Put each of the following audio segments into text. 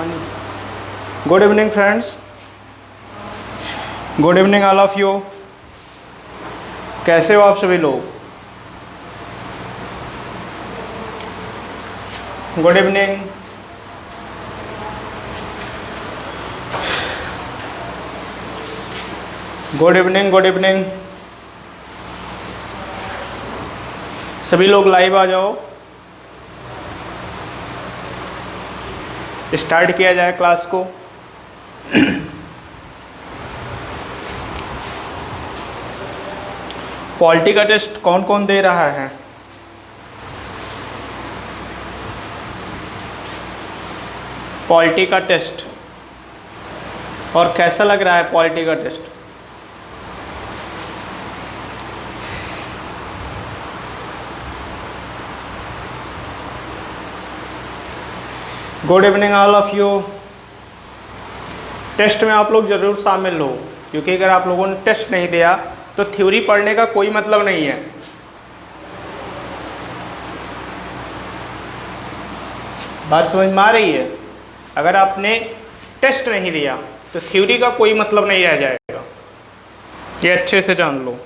Good evening friends, good evening all of you. कैसे हो आप सभी लोग? Good evening. Good evening, good evening. सभी लोग लाइव आ जाओ, स्टार्ट किया जाए क्लास को। पॉलिटी का टेस्ट कौन कौन दे रहा है? पॉलिटी का टेस्ट, और कैसा लग रहा है पॉलिटी का test? Good evening all of you. Test में आप लोग जरूर शामिल हो, क्योंकि अगर आप लोगों ने टेस्ट नहीं दिया तो थ्योरी पढ़ने का कोई मतलब नहीं है। बात समझ में आ रही है? अगर आपने टेस्ट नहीं दिया तो थ्योरी का कोई मतलब नहीं रह जाएगा, ये अच्छे से जान लो।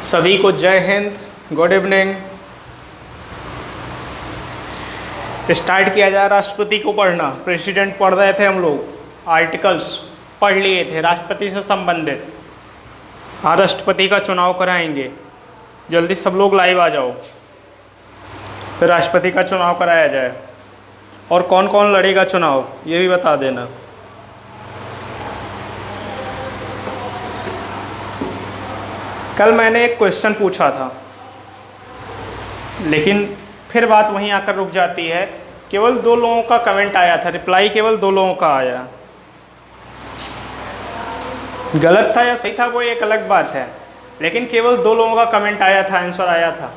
सभी को जय हिंद, गुड इवनिंग। स्टार्ट किया जाए राष्ट्रपति को पढ़ना। प्रेसिडेंट पढ़ रहे थे हम लोग, आर्टिकल्स पढ़ लिए थे राष्ट्रपति से संबंधित। हाँ, राष्ट्रपति का चुनाव कराएंगे, जल्दी सब लोग लाइव आ जाओ, फिर राष्ट्रपति का चुनाव कराया जाए। और कौन कौन लड़ेगा चुनाव ये भी बता देना। कल मैंने एक क्वेश्चन पूछा था, लेकिन फिर बात वहीं आकर रुक जाती है। केवल 2 लोगों का कमेंट आया था, रिप्लाई केवल 2 लोगों का आया। गलत था या सही था वो एक अलग बात है, लेकिन केवल 2 लोगों का कमेंट आया था, आंसर आया था।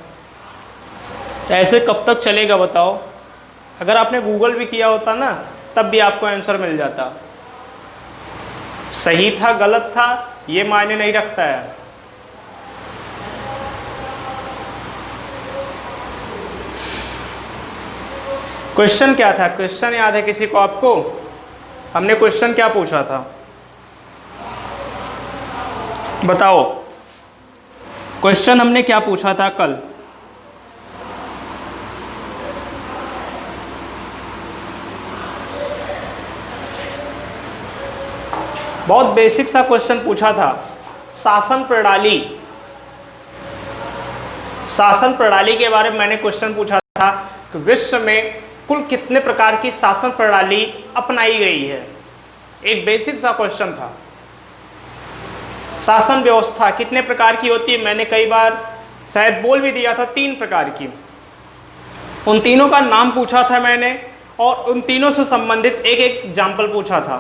तो ऐसे कब तक चलेगा बताओ? अगर आपने गूगल भी किया होता ना, तब भी आपको आंसर मिल जाता। सही था गलत था ये मायने नहीं रखता है। क्वेश्चन क्या था? क्वेश्चन याद है किसी को? आपको हमने क्वेश्चन क्या पूछा था बताओ? क्वेश्चन हमने क्या पूछा था कल? बहुत बेसिक सा क्वेश्चन पूछा था। शासन प्रणाली, शासन प्रणाली के बारे में मैंने क्वेश्चन पूछा था कि विश्व में कुल कितने प्रकार की शासन प्रणाली अपनाई गई है। एक बेसिक सा क्वेश्चन था। शासन व्यवस्था कितने प्रकार की होती है, मैंने कई बार शायद बोल भी दिया था, 3 प्रकार की। उन तीनों का नाम पूछा था मैंने, और उन तीनों से संबंधित एक एक एग्जाम्पल पूछा था।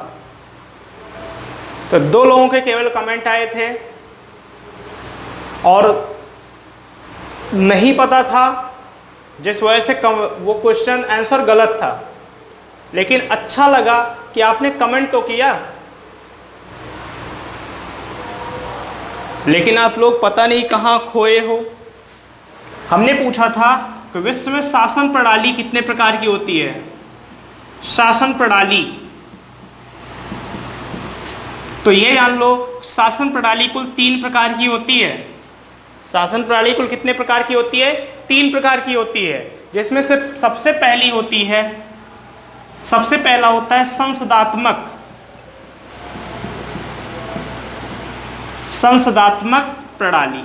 तो 2 लोगों के केवल कमेंट आए थे, और नहीं पता था, जिस वजह से वो क्वेश्चन आंसर गलत था। लेकिन अच्छा लगा कि आपने कमेंट तो किया। लेकिन आप लोग पता नहीं कहाँ खोए हो। हमने पूछा था कि विश्व में शासन प्रणाली कितने प्रकार की होती है। शासन प्रणाली, तो ये जान लो शासन प्रणाली कुल 3 प्रकार की होती है। शासन प्रणाली कुल कितने प्रकार की होती है? 3 प्रकार की होती है, जिसमें से सबसे पहली होती है, सबसे पहला होता है संसदात्मक, संसदात्मक प्रणाली।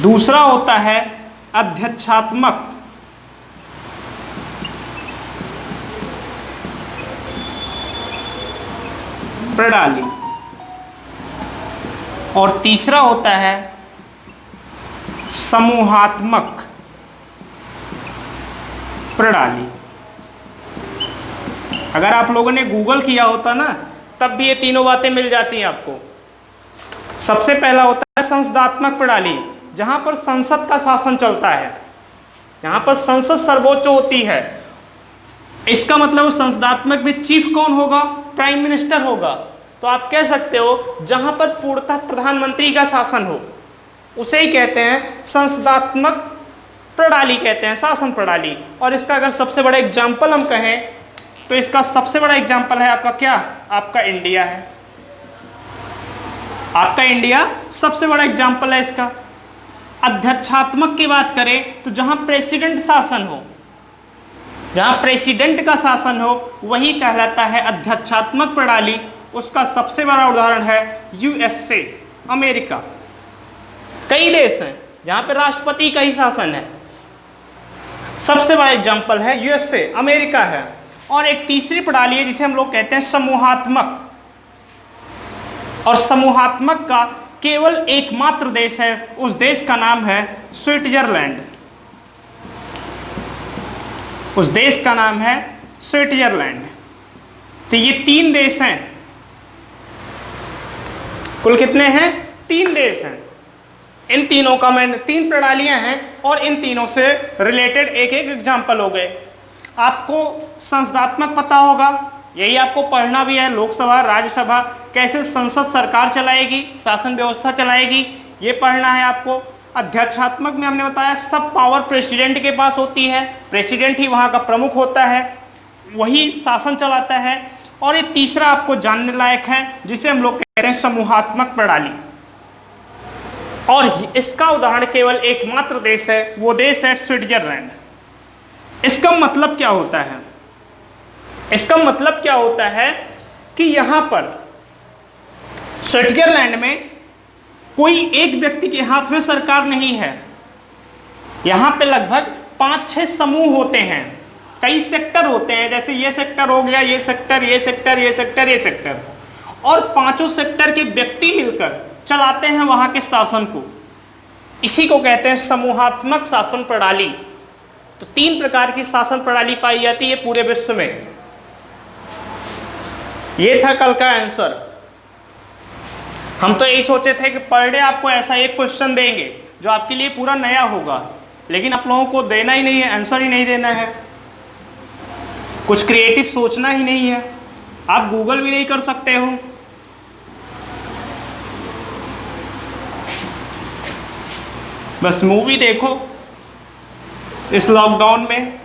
दूसरा होता है अध्यक्षात्मक प्रणाली, और तीसरा होता है समूहात्मक प्रणाली। अगर आप लोगों ने गूगल किया होता ना, तब भी ये तीनों बातें मिल जाती हैं आपको। सबसे पहला होता है संसदात्मक प्रणाली, जहां पर संसद का शासन चलता है, जहां पर संसद सर्वोच्च होती है। इसका मतलब संसदात्मक में चीफ कौन होगा? प्राइम मिनिस्टर होगा। तो आप कह सकते हो जहां पर पूर्णतः प्रधानमंत्री का शासन हो, उसे ही कहते हैं संसदात्मक प्रणाली, कहते हैं शासन प्रणाली। और इसका अगर सबसे बड़ा एग्जाम्पल हम कहें तो इसका सबसे बड़ा एग्जाम्पल है आपका क्या, आपका इंडिया है। आपका इंडिया सबसे बड़ा एग्जाम्पल है इसका। अध्यक्षात्मक की बात करें तो जहां प्रेसिडेंट शासन हो, जहां प्रेसिडेंट का शासन हो वही कहलाता है अध्यक्षात्मक प्रणाली। उसका सबसे बड़ा उदाहरण है यूएसए, अमेरिका। कई देश हैं जहां पे राष्ट्रपति का ही शासन है, सबसे बड़ा एग्जाम्पल है यूएसए, अमेरिका है। और एक तीसरी प्रणाली है जिसे हम लोग कहते हैं समूहात्मक, और समूहात्मक का केवल एकमात्र देश है, उस देश का नाम है स्विट्जरलैंड। उस देश का नाम है स्विट्जरलैंड। तो ये 3 देश हैं, कुल कितने हैं, 3 देश हैं। इन तीनों का मैंने 3 प्रणालियां हैं और इन तीनों से रिलेटेड एक एक एग्जाम्पल हो गए। आपको संसदात्मक पता होगा, यही आपको पढ़ना भी है, लोकसभा राज्यसभा कैसे संसद सरकार चलाएगी, शासन व्यवस्था चलाएगी, ये पढ़ना है आपको। अध्यक्षात्मक में हमने बताया सब पावर प्रेसिडेंट के पास होती है, प्रेसिडेंट ही वहाँ का प्रमुख होता है, वही शासन चलाता है। और ये तीसरा आपको जानने लायक है जिसे हम लोग कहते हैं समूहात्मक प्रणाली, और इसका उदाहरण केवल एकमात्र देश है, वो देश है स्विट्जरलैंड। इसका मतलब क्या होता है, इसका मतलब क्या होता है कि यहां पर स्विट्जरलैंड में कोई एक व्यक्ति के हाथ में सरकार नहीं है। यहां पे लगभग 5-6 समूह होते हैं, कई सेक्टर होते हैं, जैसे ये सेक्टर हो गया, ये सेक्टर, ये सेक्टर, ये सेक्टर, ये सेक्टर, और 5 सेक्टर के व्यक्ति मिलकर चलाते हैं वहां के शासन को। इसी को कहते हैं समूहात्मक शासन प्रणाली। तो 3 प्रकार की शासन प्रणाली पाई जाती है पूरे विश्व में। ये था कल का आंसर। हम तो यही सोचे थे कि पर डे आपको ऐसा एक क्वेश्चन देंगे जो आपके लिए पूरा नया होगा, लेकिन आप लोगों को देना ही नहीं है, आंसर ही नहीं देना है, कुछ क्रिएटिव सोचना ही नहीं है, आप गूगल भी नहीं कर सकते हो। बस मूवी देखो इस लॉकडाउन में।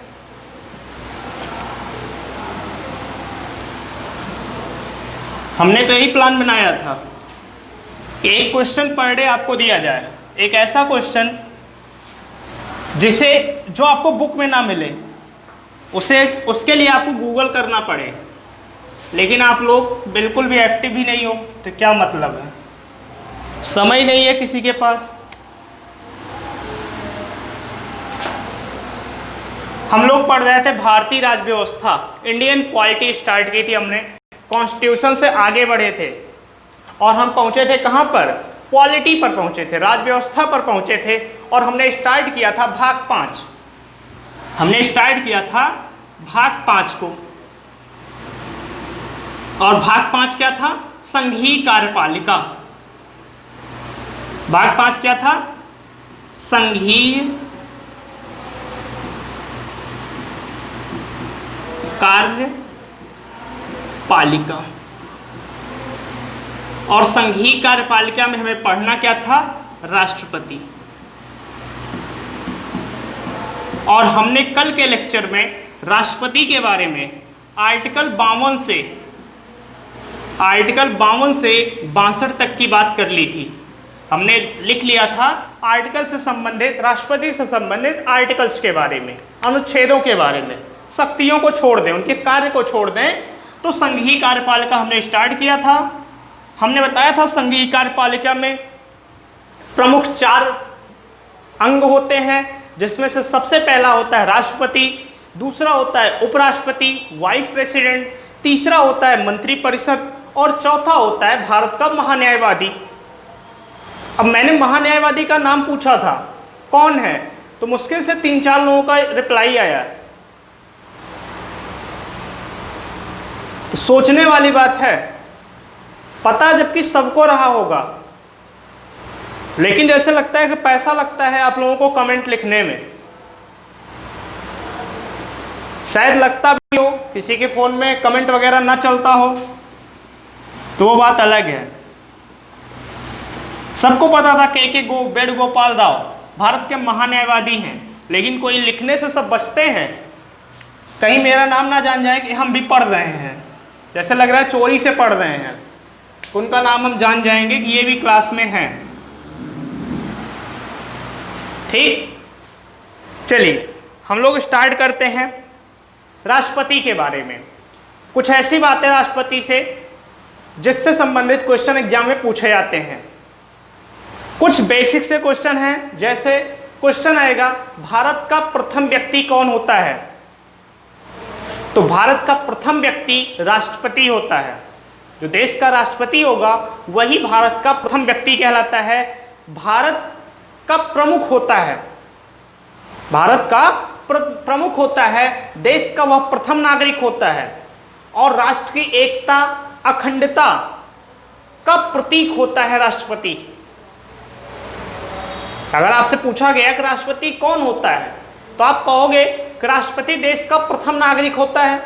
हमने तो यही प्लान बनाया था कि एक क्वेश्चन पर डे आपको दिया जाए, एक ऐसा क्वेश्चन जिसे जो आपको बुक में ना मिले, उसे उसके लिए आपको गूगल करना पड़े, लेकिन आप लोग बिल्कुल भी एक्टिव ही नहीं हो, तो क्या मतलब है, समय नहीं है किसी के पास। हम लोग पढ़ रहे थे भारतीय राज्य व्यवस्था, इंडियन पॉलिटी स्टार्ट की थी हमने, कॉन्स्टिट्यूशन से आगे बढ़े थे और हम पहुंचे थे कहां पर, पॉलिटी पर पहुंचे थे, राज्य व्यवस्था पर पहुंचे थे। और हमने स्टार्ट किया था भाग 5, हमने स्टार्ट किया था भाग 5 को। और भाग 5 क्या था, संघीय कार्यपालिका। भाग 5 क्या था, संघीय कार्यपालिका। और संघीय कार्यपालिका में हमें पढ़ना क्या था, राष्ट्रपति। और हमने कल के लेक्चर में राष्ट्रपति के बारे में आर्टिकल 52 से 62 तक की बात कर ली थी। हमने लिख लिया था आर्टिकल से संबंधित, राष्ट्रपति से संबंधित आर्टिकल्स के बारे में, अनुच्छेदों के बारे में, शक्तियों को छोड़ दें, उनके कार्य को छोड़ दें। तो संघीय कार्यपालिका हमने स्टार्ट किया था। हमने बताया था संघीय कार्यपालिका में प्रमुख 4 अंग होते हैं, जिसमें से सबसे पहला होता है राष्ट्रपति, दूसरा होता है उपराष्ट्रपति, वाइस प्रेसिडेंट, तीसरा होता है मंत्रिपरिषद और चौथा होता है भारत का महान्यायवादी। अब मैंने महान्यायवादी का नाम पूछा था कौन है, तो मुश्किल से 3-4 लोगों का रिप्लाई आया। तो सोचने वाली बात है, पता जबकि सबको रहा होगा, लेकिन जैसे लगता है कि पैसा लगता है आप लोगों को कमेंट लिखने में। शायद लगता भी हो, किसी के फोन में कमेंट वगैरह ना चलता हो तो वो बात अलग है। सबको पता था के वेणुगोपाल दास भारत के महान्यायवादी हैं, लेकिन कोई लिखने से सब बचते हैं, कहीं मेरा नाम ना जान जाए कि हम भी पढ़ रहे हैं, जैसे लग रहा है चोरी से पढ़ रहे हैं, उनका नाम हम जान जाएंगे कि ये भी क्लास में हैं। ठीक, चलिए हम लोग स्टार्ट करते हैं राष्ट्रपति के बारे में। कुछ ऐसी बातें राष्ट्रपति से जिससे संबंधित क्वेश्चन एग्जाम में पूछे जाते हैं। कुछ बेसिक से क्वेश्चन हैं, जैसे क्वेश्चन आएगा भारत का प्रथम व्यक्ति कौन होता है, तो भारत का प्रथम व्यक्ति राष्ट्रपति होता है। जो देश का राष्ट्रपति होगा वही भारत का प्रथम व्यक्ति कहलाता है। भारत का प्रमुख होता है, भारत का प्रमुख होता है, देश का वह प्रथम नागरिक होता है और राष्ट्र की एकता अखंडता का प्रतीक होता है राष्ट्रपति। अगर आपसे पूछा गया कि राष्ट्रपति कौन होता है, तो आप कहोगे कि राष्ट्रपति देश का प्रथम नागरिक होता है,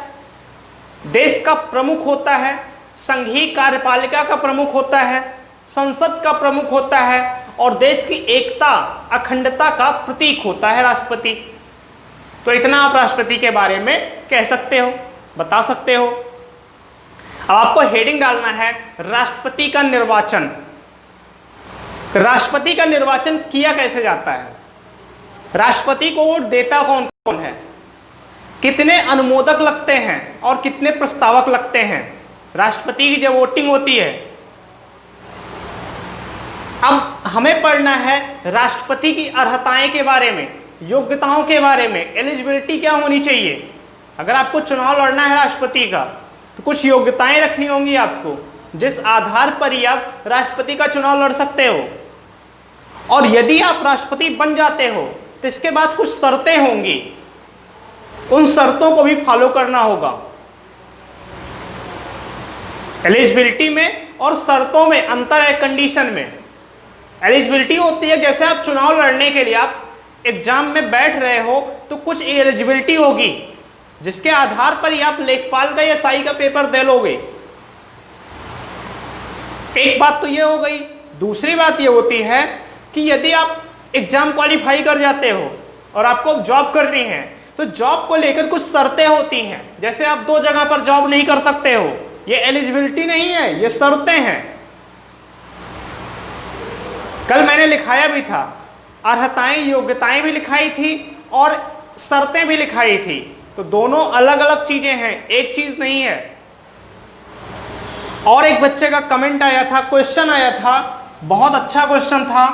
देश का प्रमुख होता है, संघीय कार्यपालिका का प्रमुख होता है, संसद का प्रमुख होता है और देश की एकता अखंडता का प्रतीक होता है राष्ट्रपति। तो इतना आप राष्ट्रपति के बारे में कह सकते हो, बता सकते हो। अब आपको हेडिंग डालना है राष्ट्रपति का निर्वाचन। राष्ट्रपति का निर्वाचन किया कैसे जाता है, राष्ट्रपति को वोट देता कौन कौन है, कितने अनुमोदक लगते हैं और कितने प्रस्तावक लगते हैं, राष्ट्रपति की जब वोटिंग होती है। अब हमें पढ़ना है राष्ट्रपति की अर्हताएं के बारे में, योग्यताओं के बारे में, एलिजिबिलिटी क्या होनी चाहिए। अगर आपको चुनाव लड़ना है राष्ट्रपति का तो कुछ योग्यताएं रखनी होंगी आपको, जिस आधार पर ही आप राष्ट्रपति का चुनाव लड़ सकते हो। और यदि आप राष्ट्रपति बन जाते हो तो इसके बाद कुछ शर्तें होंगी, उन शर्तों को भी फॉलो करना होगा। एलिजिबिलिटी में और शर्तों में अंतर है। कंडीशन में एलिजिबिलिटी होती है, जैसे आप चुनाव लड़ने के लिए आप एग्जाम में बैठ रहे हो तो कुछ एलिजिबिलिटी होगी जिसके आधार पर ही आप लेखपाल का या एसआई का पेपर दे लोगे। एक बात तो ये हो गई। दूसरी बात ये होती है कि यदि आप एग्जाम क्वालिफाई कर जाते हो और आपको जॉब करनी है तो जॉब को लेकर कुछ शर्तें होती हैं, जैसे आप दो जगह पर जॉब नहीं कर सकते हो, ये एलिजिबिलिटी नहीं है, ये शर्तें हैं। कल मैंने लिखाया भी था, अर्हताएं योग्यताएं भी लिखाई थी और शर्तें भी लिखाई थी, तो दोनों अलग अलग चीजें हैं, एक चीज नहीं है। और एक बच्चे का कमेंट आया था, क्वेश्चन आया था, बहुत अच्छा क्वेश्चन था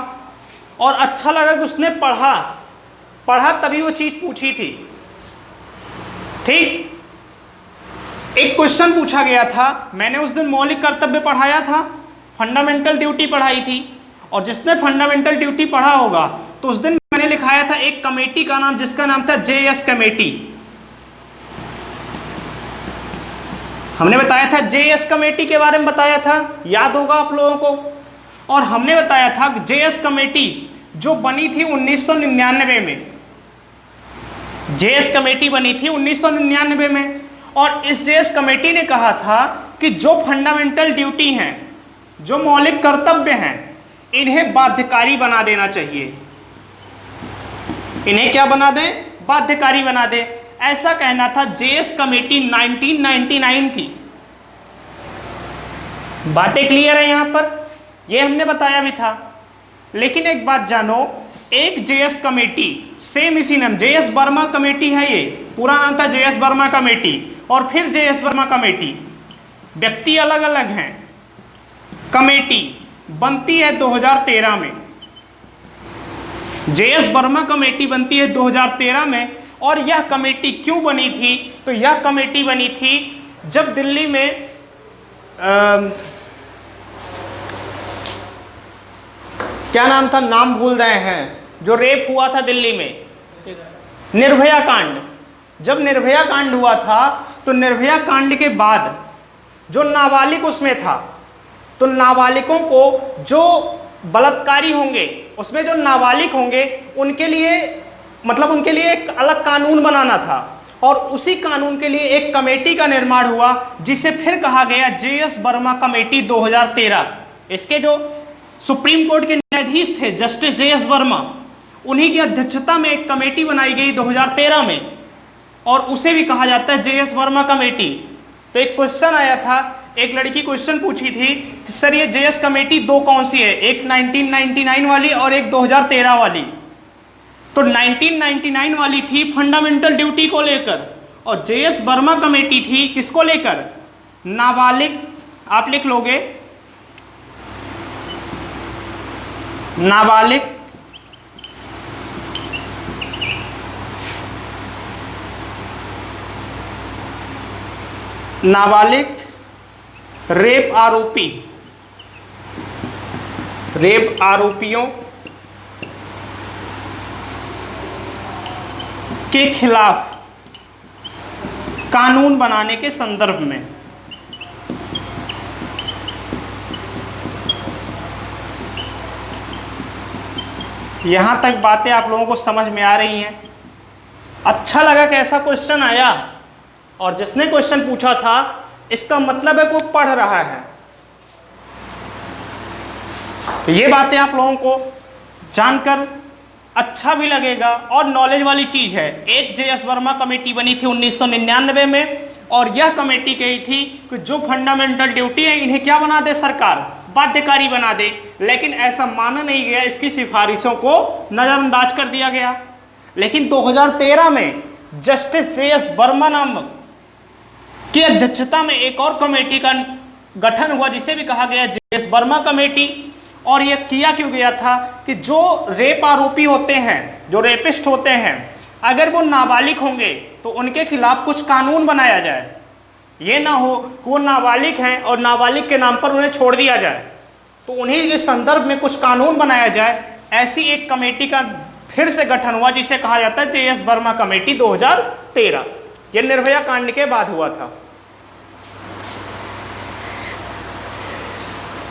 और अच्छा लगा कि उसने पढ़ा तभी वो चीज पूछी थी। ठीक, एक क्वेश्चन पूछा गया था, मैंने उस दिन मौलिक कर्तव्य पढ़ाया था, फंडामेंटल ड्यूटी पढ़ाई थी, और जिसने फंडामेंटल ड्यूटी पढ़ा होगा तो उस दिन मैंने लिखाया था एक कमेटी का नाम, जिसका नाम था जेएस कमेटी। हमने बताया था जेएस कमेटी के बारे में बताया था, याद होगा आप लोगों को। और हमने बताया था जेएस कमेटी जो बनी थी 1999 में, जेएस कमेटी बनी थी 1999 में, और इस जेएस कमेटी ने कहा था कि जो फंडामेंटल ड्यूटी हैं, जो मौलिक कर्तव्य हैं, इन्हें बाध्यकारी बना देना चाहिए। इन्हें क्या बना दें? बाध्यकारी बना दें। ऐसा कहना था जेएस कमेटी 1999 की। बातें क्लियर है यहां पर, ये हमने बताया भी था। लेकिन एक बात जानो, एक जेएस कमेटी, सेम इसी नाम, जेएस वर्मा कमेटी है, ये पूरा नाम था जेएस वर्मा कमेटी, और फिर जेएस वर्मा कमेटी, व्यक्ति अलग अलग हैं। कमेटी बनती है 2013 में, जेएस वर्मा कमेटी बनती है 2013 में। और यह कमेटी क्यों बनी थी? तो यह कमेटी बनी थी जब दिल्ली में क्या नाम था, नाम भूल रहे हैं, जो रेप हुआ था दिल्ली में, निर्भया कांड। जब निर्भया कांड हुआ था तो निर्भया कांड के बाद जो नाबालिग उसमें था, तो नाबालिगों को जो बलात्कारी होंगे, उसमें जो नाबालिग होंगे उनके लिए, मतलब उनके लिए एक अलग कानून बनाना था, और उसी कानून के लिए एक कमेटी का निर्माण हुआ जिसे फिर कहा गया जेएस वर्मा कमेटी 2013। इसके जो सुप्रीम कोर्ट के न्यायाधीश थे जस्टिस JS वर्मा, उन्हीं की अध्यक्षता में एक कमेटी बनाई गई 2013 में, और उसे भी कहा जाता है JS वर्मा कमेटी। तो एक क्वेश्चन आया था, एक लड़की क्वेश्चन पूछी थी कि सर ये JS कमेटी दो कौन सी है, एक 1999 वाली और एक 2013 वाली। तो 1999 वाली थी फंडामेंटल ड्यूटी को लेकर, और JS वर्मा कमेटी थी किसको लेकर, नाबालिग, आप लिख लोगे नाबालिग रेप आरोपियों के खिलाफ कानून बनाने के संदर्भ में। यहां तक बातें आप लोगों को समझ में आ रही हैं? अच्छा लगा कि ऐसा क्वेश्चन आया, और जिसने क्वेश्चन पूछा था इसका मतलब है वो पढ़ रहा है। तो ये बातें आप लोगों को जानकर अच्छा भी लगेगा और नॉलेज वाली चीज है। एक JS वर्मा कमेटी बनी थी 1999 में, और यह कमेटी कही थी कि जो फंडामेंटल ड्यूटी है इन्हें क्या बना दे सरकार, बाध्यकारी बना दे। लेकिन ऐसा माना नहीं गया, इसकी सिफारिशों को नजरअंदाज कर दिया गया। लेकिन 2013 में जस्टिस JS वर्मा नामक की अध्यक्षता में एक और कमेटी का गठन हुआ, जिसे भी कहा गया JS वर्मा कमेटी। और यह किया क्यों गया था कि जो रेप आरोपी होते हैं, जो रेपिस्ट होते हैं, अगर वो नाबालिग होंगे तो उनके खिलाफ कुछ कानून बनाया जाए। ये ना हो कि वो नाबालिग हैं और नाबालिग के नाम पर उन्हें छोड़ दिया जाए, तो उन्हीं के संदर्भ में कुछ कानून बनाया जाए। ऐसी एक कमेटी का फिर से गठन हुआ, जिसे कहा जाता है JS वर्मा कमेटी 2013। यह निर्भया कांड के बाद हुआ था।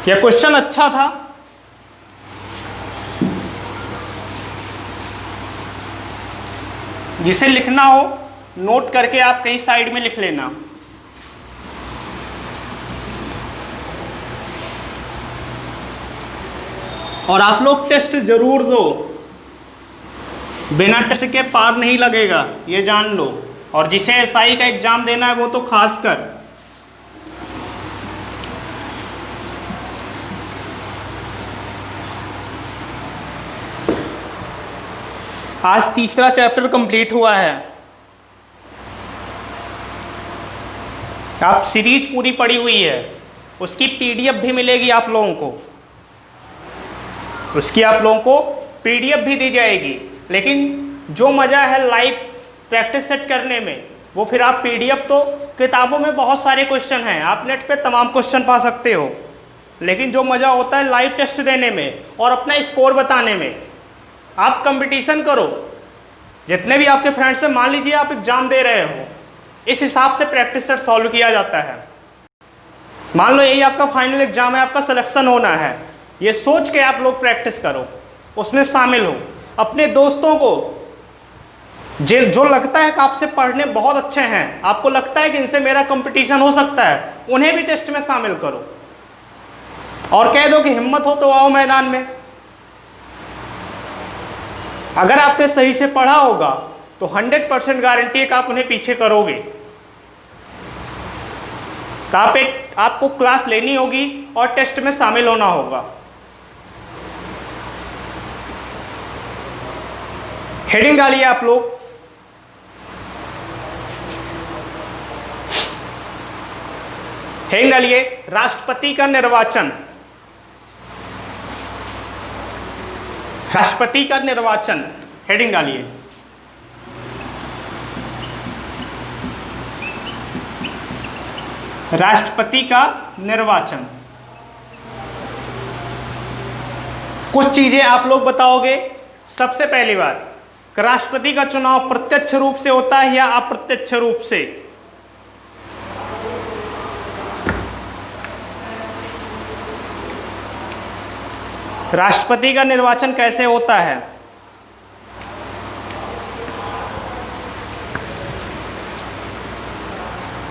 यह क्वेश्चन अच्छा था। जिसे लिखना हो नोट करके आप कहीं साइड में लिख लेना। और आप लोग टेस्ट जरूर दो, बिना टेस्ट के पार नहीं लगेगा, ये जान लो। और जिसे SI का एग्जाम देना है वो तो खासकर। आज तीसरा चैप्टर कंप्लीट हुआ है। आप सीरीज पूरी पढ़ी हुई है, उसकी PDF भी मिलेगी आप लोगों को, उसकी आप लोगों को PDF भी दी जाएगी। लेकिन जो मज़ा है लाइव प्रैक्टिस सेट करने में, वो फिर आप PDF तो किताबों में बहुत सारे क्वेश्चन हैं, आप नेट पे तमाम क्वेश्चन पा सकते हो, लेकिन जो मज़ा होता है लाइव टेस्ट देने में और अपना स्कोर बताने में। आप कंपटीशन करो, जितने भी आपके फ्रेंड्स हैं, मान लीजिए आप एग्जाम दे रहे हो, इस हिसाब से प्रैक्टिस सेट सॉल्व किया जाता है। मान लो यही आपका फाइनल एग्जाम है, आपका सिलेक्शन होना है, ये सोच के आप लोग प्रैक्टिस करो, उसमें शामिल हो। अपने दोस्तों को जो लगता है कि आपसे पढ़ने बहुत अच्छे हैं, आपको लगता है कि इनसे मेरा कंपटीशन हो सकता है, उन्हें भी टेस्ट में शामिल करो और कह दो कि हिम्मत हो तो आओ मैदान में। अगर आपने सही से पढ़ा होगा तो 100% गारंटी है कि आप उन्हें पीछे करोगे। तो आपको क्लास लेनी होगी और टेस्ट में शामिल होना होगा। हेडिंग डालिए आप लोग, हेडिंग डालिए राष्ट्रपति का निर्वाचन। राष्ट्रपति का निर्वाचन, हेडिंग डालिए। राष्ट्रपति का निर्वाचन। कुछ चीजें आप लोग बताओगे। सबसे पहली बात, राष्ट्रपति का चुनाव प्रत्यक्ष रूप से होता है या अप्रत्यक्ष रूप से? राष्ट्रपति का निर्वाचन कैसे होता है?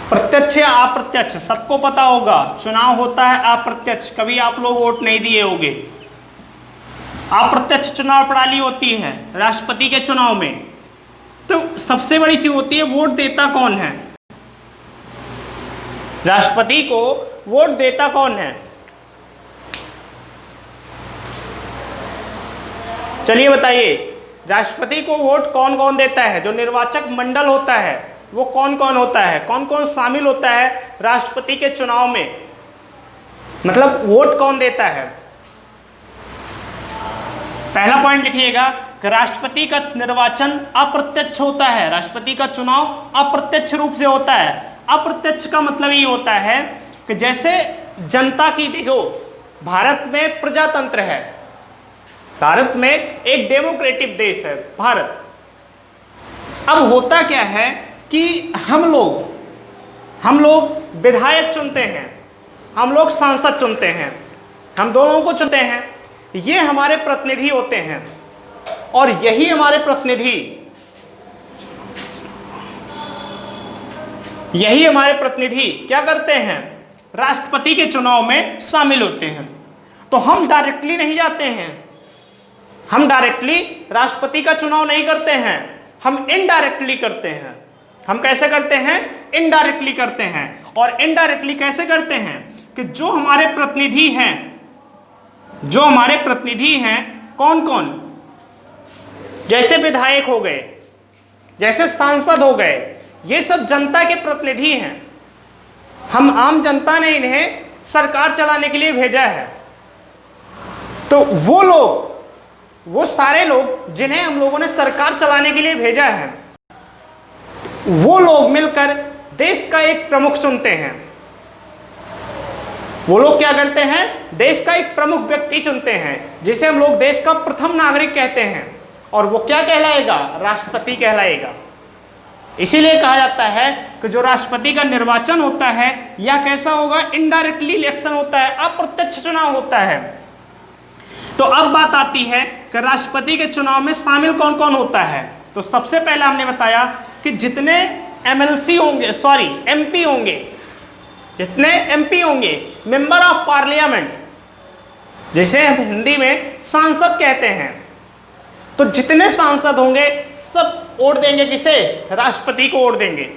प्रत्यक्ष या अप्रत्यक्ष? सबको पता होगा चुनाव होता है अप्रत्यक्ष, कभी आप लोग वोट नहीं दिए होंगे। अप्रत्यक्ष चुनाव प्रणाली होती है राष्ट्रपति के चुनाव में। तो सबसे बड़ी चीज होती है वोट देता कौन है, राष्ट्रपति को वोट देता कौन है। चलिए बताइए, राष्ट्रपति को वोट कौन कौन देता है, जो निर्वाचक मंडल होता है वो कौन कौन होता है, कौन कौन शामिल होता है राष्ट्रपति के चुनाव में, मतलब वोट कौन देता है। पहला पॉइंट लिखिएगा कि राष्ट्रपति का निर्वाचन अप्रत्यक्ष होता है, राष्ट्रपति का चुनाव अप्रत्यक्ष रूप से होता है। अप्रत्यक्ष का मतलब ये होता है कि जैसे जनता की, देखो भारत में प्रजातंत्र है, भारत में एक डेमोक्रेटिक देश है भारत। अब होता क्या है कि हम लोग विधायक चुनते हैं, हम लोग सांसद चुनते हैं, हम दोनों को चुनते हैं, ये हमारे प्रतिनिधि होते हैं। और यही हमारे प्रतिनिधि क्या करते हैं, राष्ट्रपति के चुनाव में शामिल होते हैं। तो हम डायरेक्टली नहीं जाते हैं, हम डायरेक्टली राष्ट्रपति का चुनाव नहीं करते हैं, हम इनडायरेक्टली करते हैं। हम कैसे करते हैं, इनडायरेक्टली करते हैं। और इनडायरेक्टली कैसे करते हैं कि जो हमारे प्रतिनिधि हैं कौन कौन, जैसे विधायक हो गए, जैसे सांसद हो गए, ये सब जनता के प्रतिनिधि हैं। हम आम जनता ने इन्हें सरकार चलाने के लिए भेजा है। तो वो सारे लोग जिन्हें हम लोगों ने सरकार चलाने के लिए भेजा है, वो लोग मिलकर देश का एक प्रमुख चुनते हैं। वो लोग क्या करते हैं, देश का एक प्रमुख व्यक्ति चुनते हैं, जिसे हम लोग देश का प्रथम नागरिक कहते हैं। और वो क्या कहलाएगा, राष्ट्रपति कहलाएगा। इसीलिए कहा जाता है कि जो राष्ट्रपति का निर्वाचन होता है या कैसा होगा, इनडायरेक्टली इलेक्शन होता है, अप्रत्यक्ष चुनाव होता है। तो अब बात आती है कि राष्ट्रपति के चुनाव में शामिल कौन कौन होता है। तो सबसे पहले हमने बताया कि जितने एमपी होंगे, मेंबर ऑफ पार्लियामेंट, जिसे हम हिंदी में सांसद कहते हैं, तो जितने सांसद होंगे सब वोट देंगे किसे, राष्ट्रपति को वोट देंगे।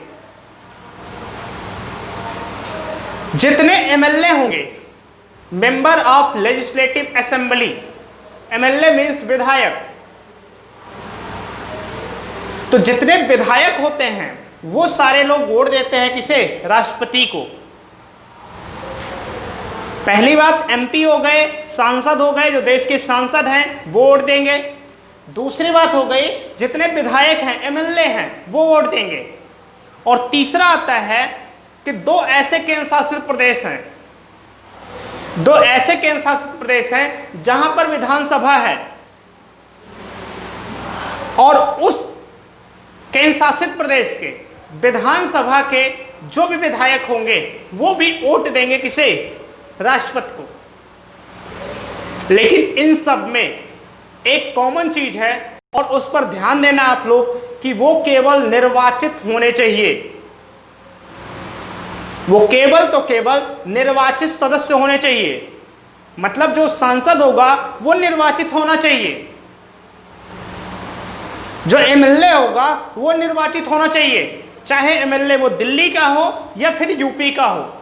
जितने एमएलए होंगे, member of legislative assembly, MLA means विधायक, तो जितने विधायक होते हैं वो सारे लोग वोट देते हैं किसे, राष्ट्रपति को। पहली बात एमपी हो गए, सांसद हो गए, जो देश के सांसद हैं वो वोट देंगे। दूसरी बात हो गई जितने विधायक हैं, एमएलए हैं, वो वोट देंगे। और तीसरा आता है कि दो ऐसे केंद्र शासित प्रदेश हैं जहां पर विधानसभा है, और उस केंद्र शासित प्रदेश के विधानसभा के जो भी विधायक होंगे वो भी वोट देंगे किसे, राष्ट्रपति को। लेकिन इन सब में एक कॉमन चीज है, और उस पर ध्यान देना आप लोग कि वो केवल निर्वाचित होने चाहिए। वो केवल निर्वाचित सदस्य होने चाहिए। मतलब जो सांसद होगा वो निर्वाचित होना चाहिए, जो एमएलए होगा वो निर्वाचित होना चाहिए, चाहे एमएलए वो दिल्ली का हो या फिर यूपी का हो।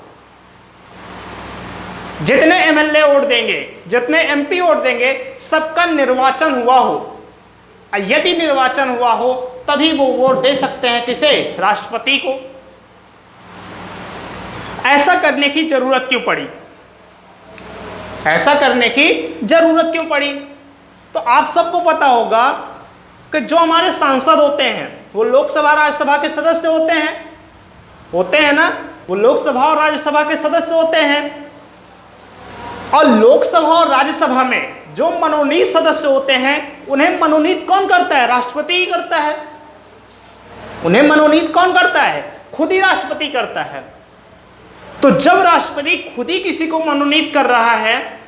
जितने एमएलए वोट देंगे, जितने एमपी वोट देंगे, सबका निर्वाचन हुआ हो। यदि निर्वाचन हुआ हो तभी वो वोट दे सकते हैं किसे, राष्ट्रपति को। ऐसा करने की जरूरत क्यों पड़ी? तो आप सबको पता होगा कि जो हमारे सांसद होते हैं वो लोकसभा राज्यसभा के सदस्य होते हैं ना, वो लोकसभा और राज्यसभा के सदस्य होते हैं। और लोकसभा और राज्यसभा में जो मनोनीत सदस्य होते हैं उन्हें मनोनीत कौन करता है, राष्ट्रपति ही करता है। उन्हें मनोनीत कौन करता है, खुद ही राष्ट्रपति करता है। तो जब राष्ट्रपति खुद ही किसी को मनोनीत कर रहा है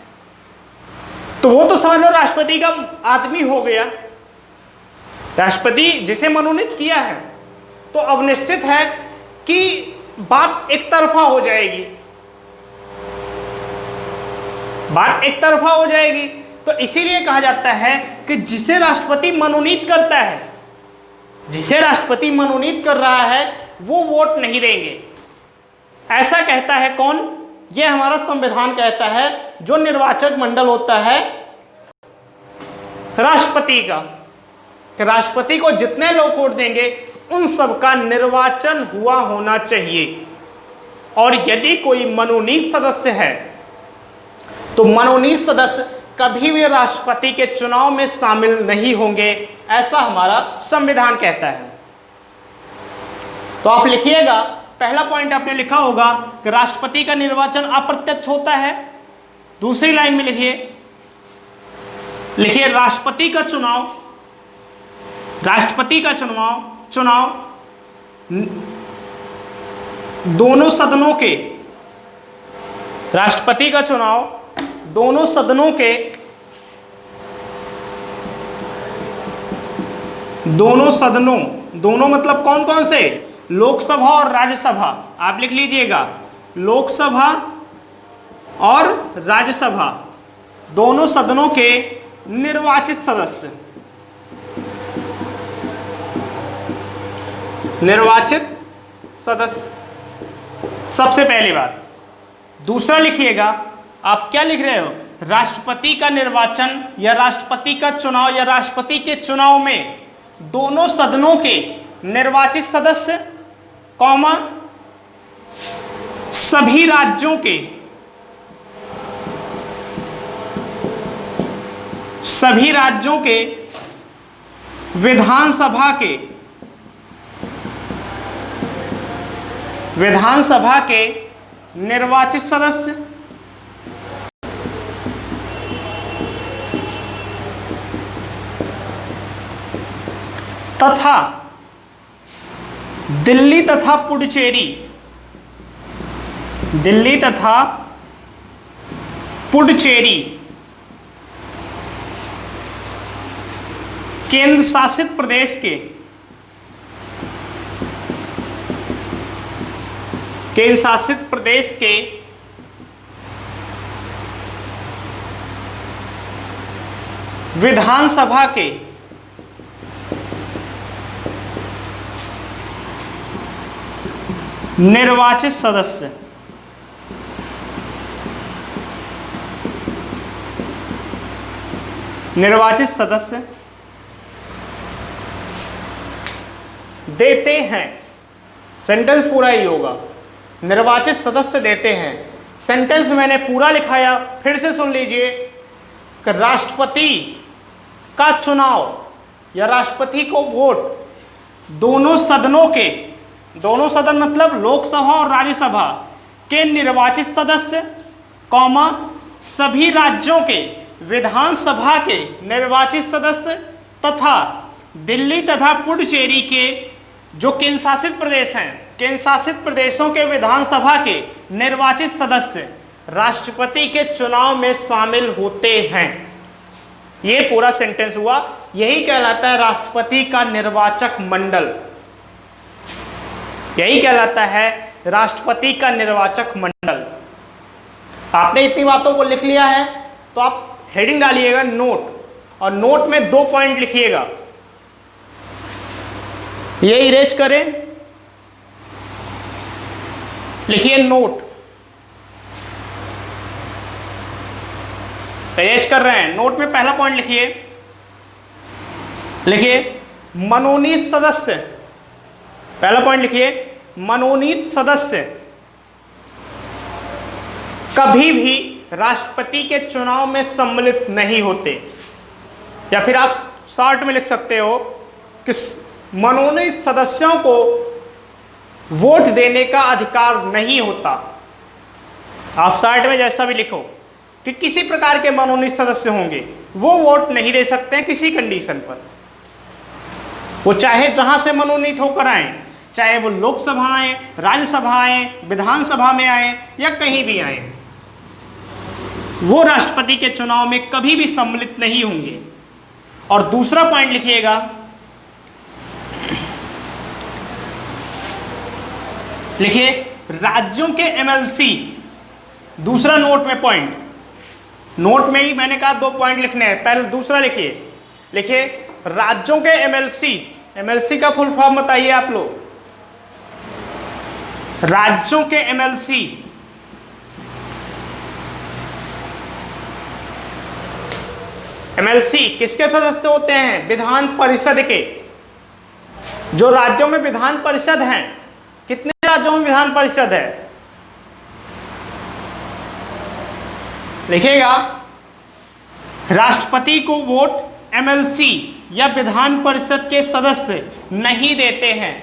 तो वो तो समझ लो राष्ट्रपति का आदमी हो गया, राष्ट्रपति जिसे मनोनीत किया है। तो अब निश्चित है कि बात एक तरफा हो जाएगी, तो इसीलिए कहा जाता है कि जिसे राष्ट्रपति मनोनीत करता है, जिसे राष्ट्रपति मनोनीत कर रहा है, वो वोट नहीं देंगे। ऐसा कहता है कौन? ये हमारा संविधान कहता है, जो निर्वाचक मंडल होता है राष्ट्रपति का, कि राष्ट्रपति को जितने लोग वोट देंगे उन सब का निर्वाचन हुआ होना चाहिए। और यदि कोई मनोनीत सदस्य है तो मनोनीत सदस्य कभी भी राष्ट्रपति के चुनाव में शामिल नहीं होंगे, ऐसा हमारा संविधान कहता है। तो आप लिखिएगा, पहला पॉइंट आपने लिखा होगा कि राष्ट्रपति का निर्वाचन अप्रत्यक्ष होता है। दूसरी लाइन में लिखिए राष्ट्रपति का चुनाव दोनों सदनों के, राष्ट्रपति का चुनाव दोनों सदनों के, दोनों मतलब कौन कौन से? लोकसभा और राज्यसभा। आप लिख लीजिएगा, लोकसभा और राज्यसभा दोनों सदनों के निर्वाचित सदस्य, सबसे पहली बात। दूसरा लिखिएगा, आप क्या लिख रहे हो? राष्ट्रपति का निर्वाचन या राष्ट्रपति का चुनाव या राष्ट्रपति के चुनाव में दोनों सदनों के निर्वाचित सदस्य, कॉमा, सभी राज्यों के विधानसभा के निर्वाचित सदस्य, तथा दिल्ली तथा पुडुचेरी केंद्र शासित प्रदेश के विधानसभा के निर्वाचित सदस्य, देते हैं। सेंटेंस पूरा ही होगा, निर्वाचित सदस्य देते हैं। सेंटेंस मैंने पूरा लिखाया, फिर से सुन लीजिए कि राष्ट्रपति का चुनाव या राष्ट्रपति को वोट दोनों सदन मतलब लोकसभा और राज्यसभा के निर्वाचित सदस्य, कॉमा, सभी राज्यों के विधानसभा के निर्वाचित सदस्य तथा दिल्ली तथा पुडुचेरी के जो केंद्र शासित प्रदेश हैं, केंद्र शासित प्रदेशों के विधानसभा के निर्वाचित सदस्य राष्ट्रपति के चुनाव में शामिल होते हैं। ये पूरा सेंटेंस हुआ। यही कहलाता है राष्ट्रपति का निर्वाचक मंडल, यही कहलाता है राष्ट्रपति का निर्वाचक मंडल। आपने इतनी बातों को लिख लिया है तो आप हेडिंग डालिएगा नोट, और नोट में 2 पॉइंट लिखिएगा। ये इरेज करें, लिखिए नोट, इरेज कर रहे हैं। नोट में पहला पॉइंट लिखिए मनोनीत सदस्य। पहला पॉइंट लिखिए, मनोनीत सदस्य कभी भी राष्ट्रपति के चुनाव में सम्मिलित नहीं होते। या फिर आप शॉर्ट में लिख सकते हो कि मनोनीत सदस्यों को वोट देने का अधिकार नहीं होता। आप शॉर्ट में जैसा भी लिखो कि किसी प्रकार के मनोनीत सदस्य होंगे, वो वोट नहीं दे सकते हैं किसी कंडीशन पर। वो चाहे जहां से मनोनीत होकर आए, चाहे वो लोकसभा आए, राज्यसभा आए, विधानसभा में आए या कहीं भी आए, वो राष्ट्रपति के चुनाव में कभी भी सम्मिलित नहीं होंगे। और दूसरा पॉइंट लिखिएगा, लिखिए राज्यों के एमएलसी। दूसरा नोट में पॉइंट, नोट में ही मैंने कहा 2 पॉइंट लिखने हैं। पहले दूसरा लिखिए राज्यों के एमएलसी का फुल फॉर्म बताइए आप लोग। राज्यों के एमएलसी किसके सदस्य होते हैं? विधान परिषद के। जो राज्यों में विधान परिषद हैं, कितने राज्यों में विधान परिषद है? लिखिएगा, राष्ट्रपति को वोट एमएलसी या विधान परिषद के सदस्य नहीं देते हैं,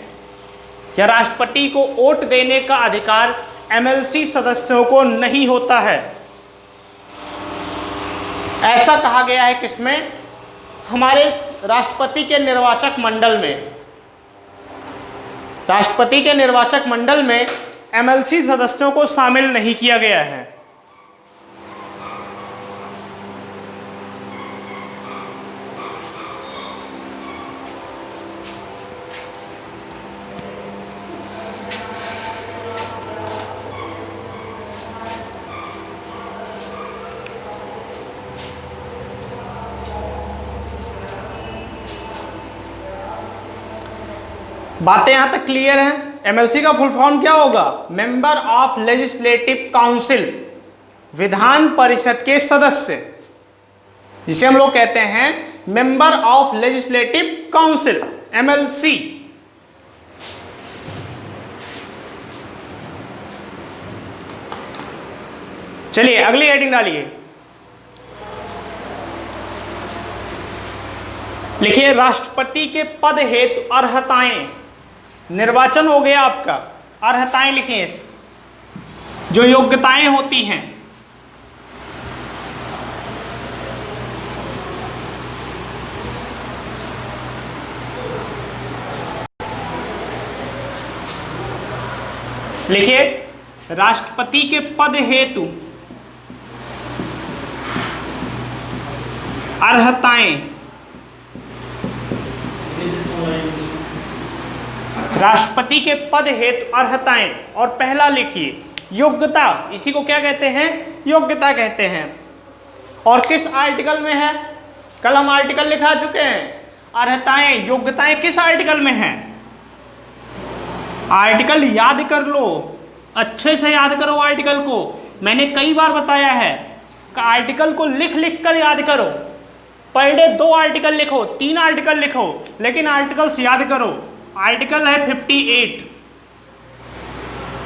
या राष्ट्रपति को वोट देने का अधिकार एमएलसी सदस्यों को नहीं होता है। ऐसा कहा गया है किसमें? हमारे राष्ट्रपति के निर्वाचक मंडल में। राष्ट्रपति के निर्वाचक मंडल में एमएलसी सदस्यों को शामिल नहीं किया गया है। बातें यहां तक क्लियर हैं? एमएलसी का फुल फॉर्म क्या होगा? Member of legislative council, Vidhan Parishad के सदस्य, जिसे हम लोग कहते हैं member of legislative council, MLC. चलिए अगली हेडिंग डालिए। लिखिए, राष्ट्रपति के पद हेतु अर्हताएं। निर्वाचन हो गया आपका, अर्हताएं लिखिए, जो योग्यताएं होती हैं। लिखिए, राष्ट्रपति के पद हेतु अर्हताएं। राष्ट्रपति के पद हेतु अर्हताएं। और पहला लिखिए योग्यता, इसी को क्या कहते हैं? योग्यता कहते हैं। और किस आर्टिकल में है? कल हम आर्टिकल लिखा चुके हैं। अर्हताएं, योग्यताएं किस आर्टिकल में है? आर्टिकल याद कर लो, अच्छे से याद करो आर्टिकल को। मैंने कई बार बताया है कि आर्टिकल को लिख लिख कर याद करो। पर डे 2 आर्टिकल लिखो, 3 आर्टिकल लिखो, लेकिन आर्टिकल्स याद करो। आर्टिकल है 58।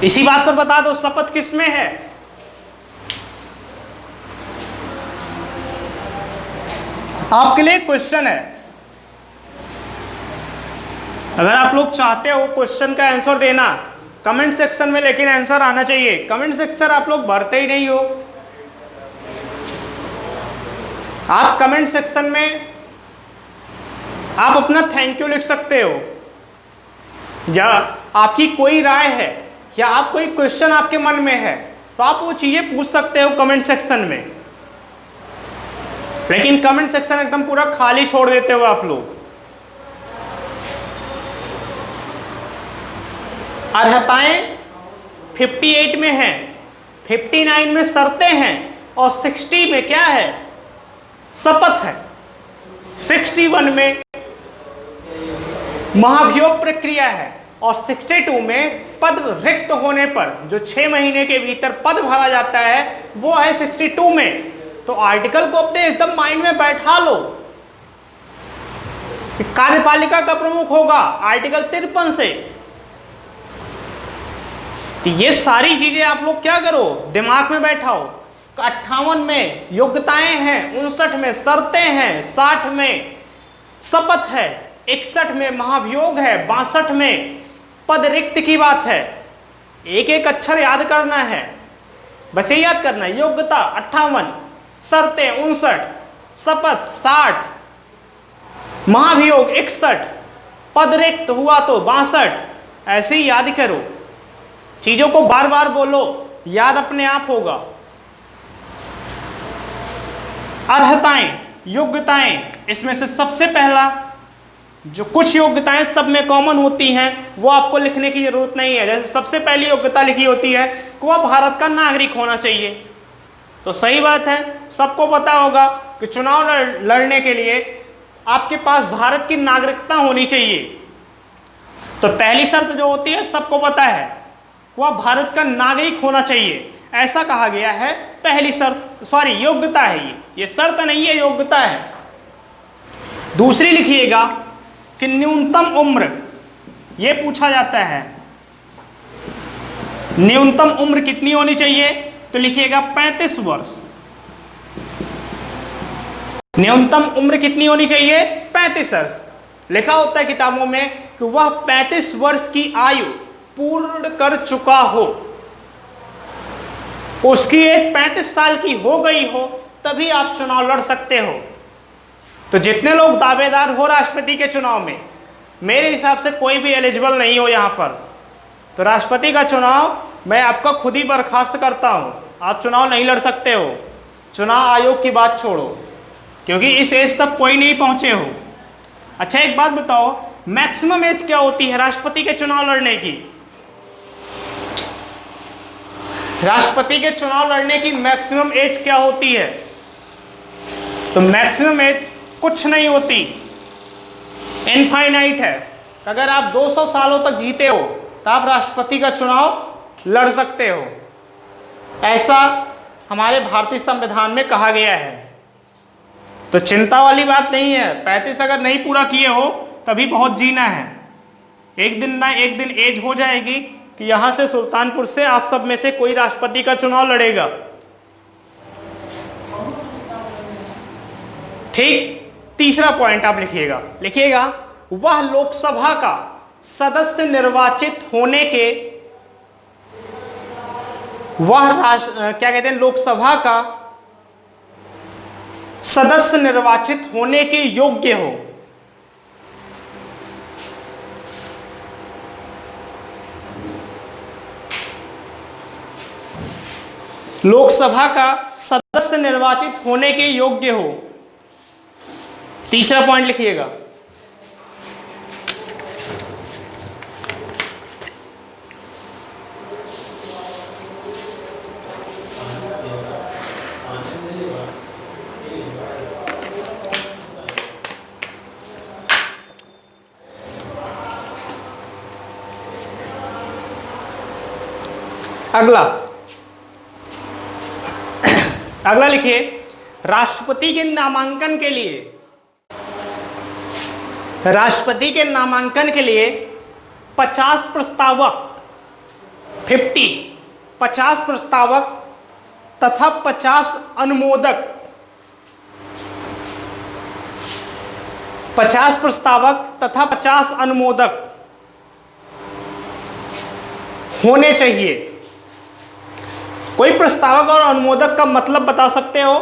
इसी बात पर बता दो, शपथ किसमें है? आपके लिए क्वेश्चन है, अगर आप लोग चाहते हो क्वेश्चन का आंसर देना कमेंट सेक्शन में, लेकिन आंसर आना चाहिए। कमेंट सेक्शन आप लोग भरते ही नहीं हो। आप कमेंट सेक्शन में आप अपना थैंक यू लिख सकते हो, या आपकी कोई राय है, या आप कोई क्वेश्चन आपके मन में है, तो आप वो चीजें पूछ सकते हो कमेंट सेक्शन में। लेकिन कमेंट सेक्शन एकदम पूरा खाली छोड़ देते हो आप लोग। अर्हताएं 58 में है, 59 में शर्तें हैं, और 60 में क्या है? शपथ है। 61 में महाभियोग प्रक्रिया है, और 62 में पद रिक्त होने पर जो 6 महीने के भीतर पद भरा जाता है वो है 62 में। तो आर्टिकल को अपने एकदम माइंड में बैठा लो। कार्यपालिका का प्रमुख होगा आर्टिकल 53 से। तो ये सारी चीजें आप लोग क्या करो, दिमाग में बैठाओ। 58 में योग्यताएं हैं, 59 में शर्तें हैं, 60 में शपथ है, 61 में महाभियोग है, 62 में पद रिक्त की बात है। एक एक अक्षर याद करना है, बस ये याद करना है। योग्यता 58, शर्तें 59, शपथ 60, महाभियोग 61, पद रिक्त हुआ तो 62। ऐसे ही याद करो, चीजों को बार बार बोलो, याद अपने आप होगा। अर्हताएं, योग्यताएं, इसमें से सबसे पहला जो कुछ योग्यताएं सब में कॉमन होती हैं वो आपको लिखने की जरूरत नहीं है। जैसे सबसे पहली योग्यता लिखी होती है कि वह भारत का नागरिक होना चाहिए। तो सही बात है, सबको पता होगा कि चुनाव लड़ने के लिए आपके पास भारत की नागरिकता होनी चाहिए। तो पहली शर्त जो होती है सबको पता है, वह भारत का नागरिक होना चाहिए, ऐसा कहा गया है। पहली शर्त, सॉरी योग्यता है ये शर्त नहीं है, योग्यता है। दूसरी लिखिएगा कि न्यूनतम उम्र, ये पूछा जाता है न्यूनतम उम्र कितनी होनी चाहिए, तो लिखिएगा 35 वर्ष। न्यूनतम उम्र कितनी होनी चाहिए, 35 वर्ष। लिखा होता है किताबों में कि वह 35 वर्ष की आयु पूर्ण कर चुका हो, उसकी एज 35 साल की हो गई हो, तभी आप चुनाव लड़ सकते हो। तो जितने लोग दावेदार हो राष्ट्रपति के चुनाव में, मेरे हिसाब से कोई भी एलिजिबल नहीं हो यहां पर। तो राष्ट्रपति का चुनाव मैं आपका खुद ही बर्खास्त करता हूं, आप चुनाव नहीं लड़ सकते हो। चुनाव आयोग की बात छोड़ो, क्योंकि इस एज तक कोई नहीं पहुंचे हो। अच्छा एक बात बताओ, मैक्सिमम एज क्या होती है राष्ट्रपति के चुनाव लड़ने की? राष्ट्रपति के चुनाव लड़ने की मैक्सिमम एज क्या होती है? तो मैक्सिमम एज कुछ नहीं होती, इनफाइनाइट है। अगर आप 200 सालों तक जीते हो तो आप राष्ट्रपति का चुनाव लड़ सकते हो, ऐसा हमारे भारतीय संविधान में कहा गया है। तो चिंता वाली बात नहीं है, 35 अगर नहीं पूरा किए हो तभी बहुत जीना है। एक दिन ना एक दिन एज हो जाएगी कि यहां से सुल्तानपुर से आप सब में से कोई राष्ट्रपति का चुनाव लड़ेगा। ठीक, तीसरा पॉइंट आप लिखिएगा वह लोकसभा का सदस्य निर्वाचित होने के, क्या कहते हैं, लोकसभा का सदस्य निर्वाचित होने के योग्य हो। लोकसभा का सदस्य निर्वाचित होने के योग्य हो। तीसरा पॉइंट लिखिएगा। अगला लिखिए, राष्ट्रपति के नामांकन के लिए 50 प्रस्तावक 50 प्रस्तावक तथा 50 अनुमोदक 50 प्रस्तावक तथा 50 अनुमोदक होने चाहिए। कोई प्रस्तावक और अनुमोदक का मतलब बता सकते हो?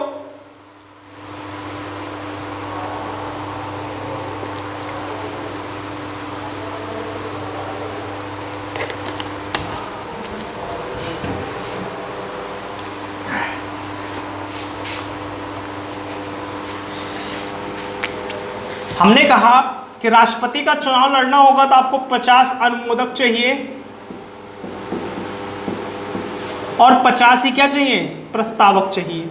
हमने कहा कि राष्ट्रपति का चुनाव लड़ना होगा तो आपको 50 अनुमोदक चाहिए और 50 ही क्या चाहिए, प्रस्तावक चाहिए।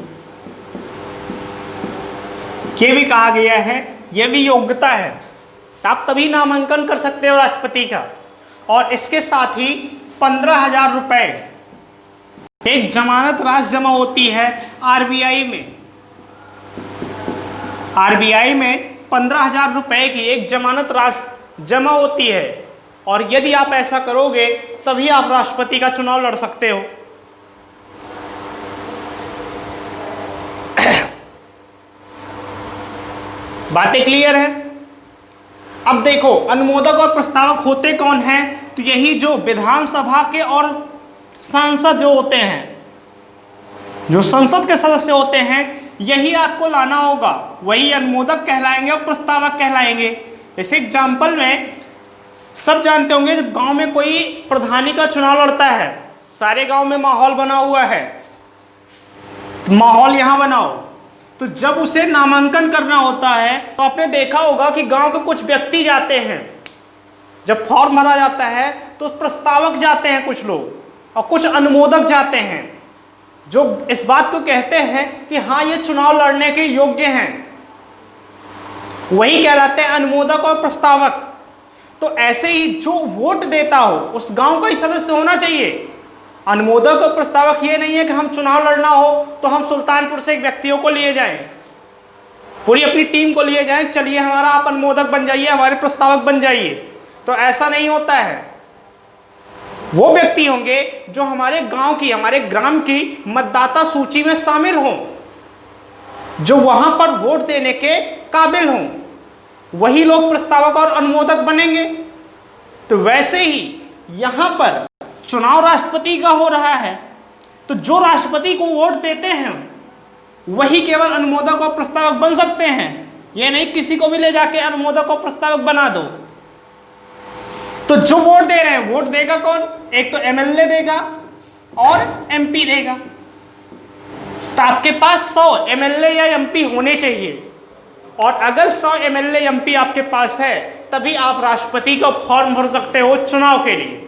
ये भी कहा गया है, यह भी योग्यता है, आप तभी नामांकन कर सकते हो राष्ट्रपति का। और इसके साथ ही 15,000 रुपए एक जमानत राशि जमा होती है आरबीआई में 15,000 रुपए की एक जमानत राशि जमा होती है। और यदि आप ऐसा करोगे तभी आप राष्ट्रपति का चुनाव लड़ सकते हो। बातें क्लियर है? अब देखो, अनुमोदक और प्रस्तावक होते कौन हैं? तो यही जो विधानसभा के और सांसद जो होते हैं, जो संसद के सदस्य होते हैं, यही आपको लाना होगा। वही अनुमोदक कहलाएंगे और प्रस्तावक कहलाएंगे। इस एग्जाम्पल में सब जानते होंगे, जब गांव में कोई प्रधानी का चुनाव लड़ता है, सारे गांव में माहौल बना हुआ है, माहौल यहां बनाओ, तो जब उसे नामांकन करना होता है तो आपने देखा होगा कि गांव के कुछ व्यक्ति जाते हैं। जब फॉर्म भरा जाता है तो प्रस्तावक जाते हैं कुछ लोग और कुछ अनुमोदक जाते हैं। जो इस बात को कहते हैं कि हाँ ये चुनाव लड़ने के योग्य हैं, वही कहलाते हैं अनुमोदक और प्रस्तावक। तो ऐसे ही जो वोट देता हो उस गांव का ही सदस्य होना चाहिए। अनुमोदक और प्रस्तावक ये नहीं है कि हम चुनाव लड़ना हो तो हम सुल्तानपुर से एक व्यक्तियों को लिए जाएं, पूरी अपनी टीम को लिए जाएं, चलिए हमारा आप अनुमोदक बन जाइए, हमारे प्रस्तावक बन जाइए। तो ऐसा नहीं होता है। वो व्यक्ति होंगे जो हमारे गांव की, हमारे ग्राम की मतदाता सूची में शामिल हों, जो वहां पर वोट देने के काबिल हों, वही लोग प्रस्तावक और अनुमोदक बनेंगे। तो वैसे ही यहां पर चुनाव राष्ट्रपति का हो रहा है, तो जो राष्ट्रपति को वोट देते हैं वही केवल अनुमोदक और प्रस्तावक बन सकते हैं। ये नहीं किसी को भी ले जाके अनुमोदक और प्रस्तावक बना दो। तो जो वोट दे रहे हैं, वोट देगा कौन? एक तो एमएलए देगा और एमपी देगा। तो आपके पास 100 एमएलए या एमपी होने चाहिए, और अगर 100 एमएलए एमपी आपके पास है तभी आप राष्ट्रपति का फॉर्म भर सकते हो चुनाव के लिए।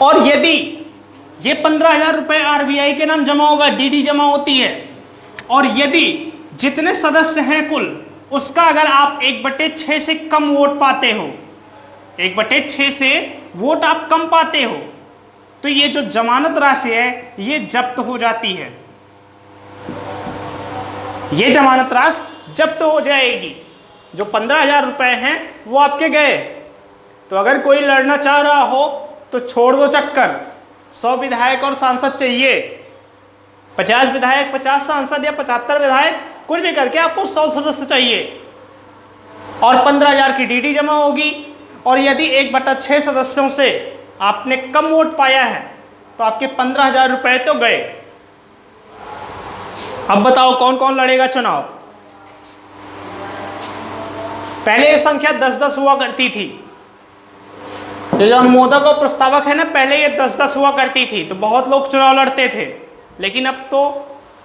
और यदि ये 15,000 रुपए आरबीआई के नाम जमा होगा, डीडी जमा होती है, और यदि जितने सदस्य हैं कुल उसका अगर आप 1/6 से कम वोट पाते हो, 1/6 से वोट आप कम पाते हो, तो ये जो जमानत राशि है ये जब्त हो जाती है। ये जमानत राशि जब्त हो जाएगी। जो 15,000 रुपए हैं वो आपके गए। तो अगर कोई लड़ना चाह रहा हो तो छोड़ दो चक्कर। 100 विधायक और सांसद चाहिए, 50 विधायक 50 सांसद या 75 विधायक, कुछ भी करके आपको 100 सदस्य चाहिए, और 15,000 की डीडी जमा होगी। और यदि 1/6 सदस्यों से आपने कम वोट पाया है तो आपके 15,000 रुपए तो गए। अब बताओ कौन कौन लड़ेगा चुनाव? पहले ये संख्या 10-10 हुआ करती थी। ये जो अनुमोदक और प्रस्तावक है ना, पहले ये 10-10 हुआ करती थी, तो बहुत लोग चुनाव लड़ते थे। लेकिन अब तो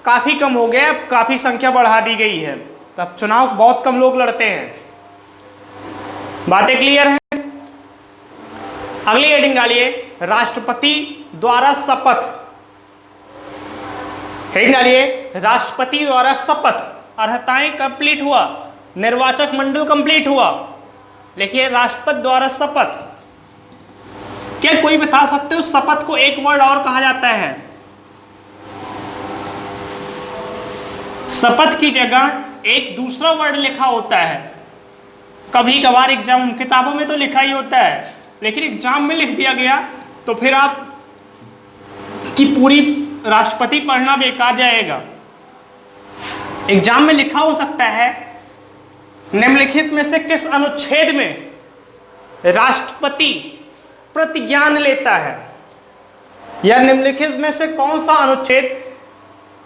काफी कम हो गया, अब काफी संख्या बढ़ा दी गई है, तो अब चुनाव बहुत कम लोग लड़ते हैं। बातें क्लियर हैं? अगली हेडिंग डालिए, राष्ट्रपति द्वारा शपथ। हेडिंग डालिए, राष्ट्रपति द्वारा शपथ। अर्हताएं कंप्लीट हुआ, निर्वाचक मंडल कंप्लीट हुआ, लिखिए राष्ट्रपति द्वारा शपथ। क्या कोई बता सकते हो शपथ को एक वर्ड और कहा जाता है? शपथ की जगह एक दूसरा वर्ड लिखा होता है। कभी कभार एग्जाम किताबों में तो लिखा ही होता है, लेकिन एग्जाम में लिख दिया गया तो फिर आप की पूरी राष्ट्रपति पढ़ना बेकार जाएगा। एग्जाम में लिखा हो सकता है, निम्नलिखित में से किस अनुच्छेद में राष्ट्रपति प्रतिज्ञान लेता है, या निम्नलिखित में से कौन सा अनुच्छेद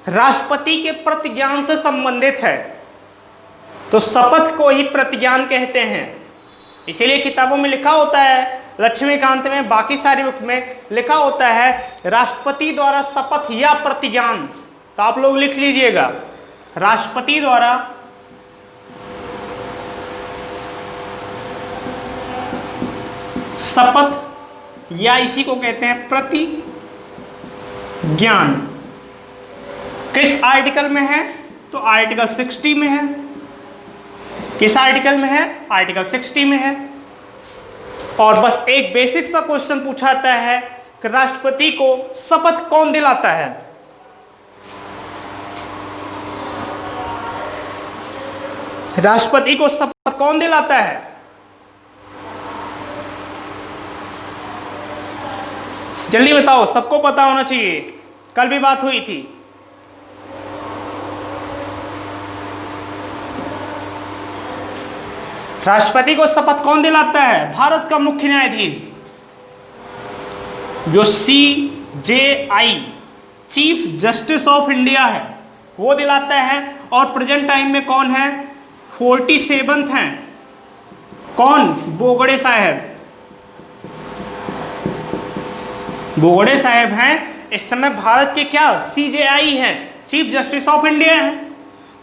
राष्ट्रपति के प्रतिज्ञान से संबंधित है। तो शपथ को ही प्रतिज्ञान कहते हैं, इसीलिए किताबों में लिखा होता है, लक्ष्मीकांत में, बाकी सारी बुक में लिखा होता है राष्ट्रपति द्वारा शपथ या प्रतिज्ञान। तो आप लोग लिख लीजिएगा, राष्ट्रपति द्वारा शपथ, या इसी को कहते हैं प्रतिज्ञान। किस आर्टिकल में है? तो आर्टिकल 60 में है। किस आर्टिकल में है? आर्टिकल 60 में है। और बस एक बेसिक सा क्वेश्चन पूछा जाता है कि राष्ट्रपति को शपथ कौन दिलाता है? राष्ट्रपति को शपथ कौन दिलाता है? जल्दी बताओ, सबको पता होना चाहिए, कल भी बात हुई थी। राष्ट्रपति को शपथ कौन दिलाता है? भारत का मुख्य न्यायाधीश जो CJI chief justice of India है वो दिलाता है। और प्रेजेंट टाइम में कौन है? 47th हैं। कौन? बोगड़े साहब। बोगड़े साहब हैं इस समय भारत के क्या CJI हैं, चीफ जस्टिस ऑफ इंडिया हैं।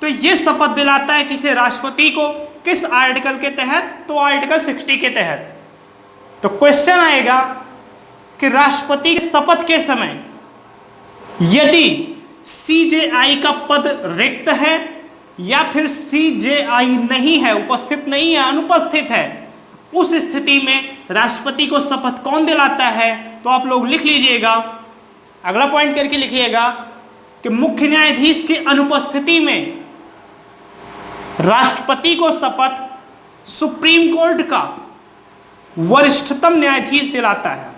तो ये शपथ दिलाता है किसे? राष्ट्रपति को। किस आर्टिकल के तहत? तो आर्टिकल 60 के तहत। तो क्वेश्चन आएगा कि राष्ट्रपति की शपथ के समय यदि CJI का पद रिक्त है या फिर CJI नहीं है, उपस्थित नहीं है, अनुपस्थित है, उस स्थिति में राष्ट्रपति को शपथ कौन दिलाता है? तो आप लोग लिख लीजिएगा, अगला पॉइंट करके लिखिएगा कि मुख्य न्यायाधीश की अनुपस्थिति में राष्ट्रपति को शपथ सुप्रीम कोर्ट का वरिष्ठतम न्यायाधीश दिलाता है।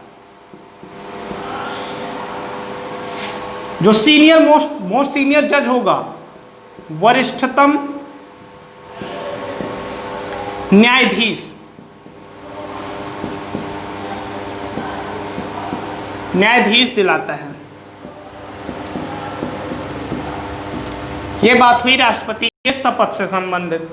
जो मोस्ट सीनियर जज होगा, वरिष्ठतम न्यायाधीश दिलाता है। यह बात हुई राष्ट्रपति के शपथ से संबंधित।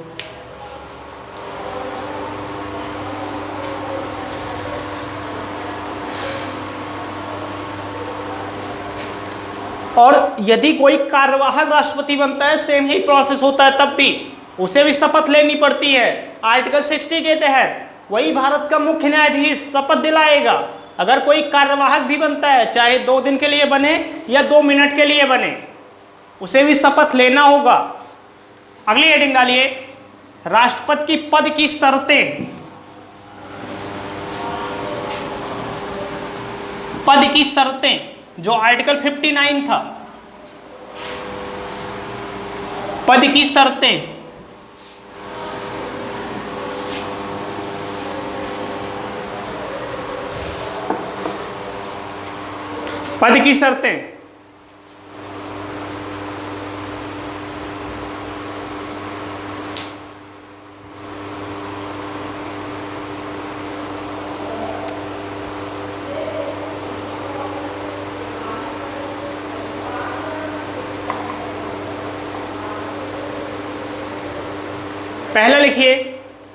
और यदि कोई कार्यवाहक राष्ट्रपति बनता है, सेम ही प्रोसेस होता है, तब भी उसे भी शपथ लेनी पड़ती है। आर्टिकल 60 के तहत वही भारत का मुख्य न्यायाधीश शपथ दिलाएगा। अगर कोई कार्यवाहक भी बनता है, चाहे 2 दिन के लिए बने या 2 मिनट के लिए बने, उसे भी शपथ लेना होगा। अगली हेडिंग डालिए, राष्ट्रपति की पद की शर्तें। पद की शर्तें जो आर्टिकल 59 था, पद की शर्तें। पद की शर्तें पहले लिखिए,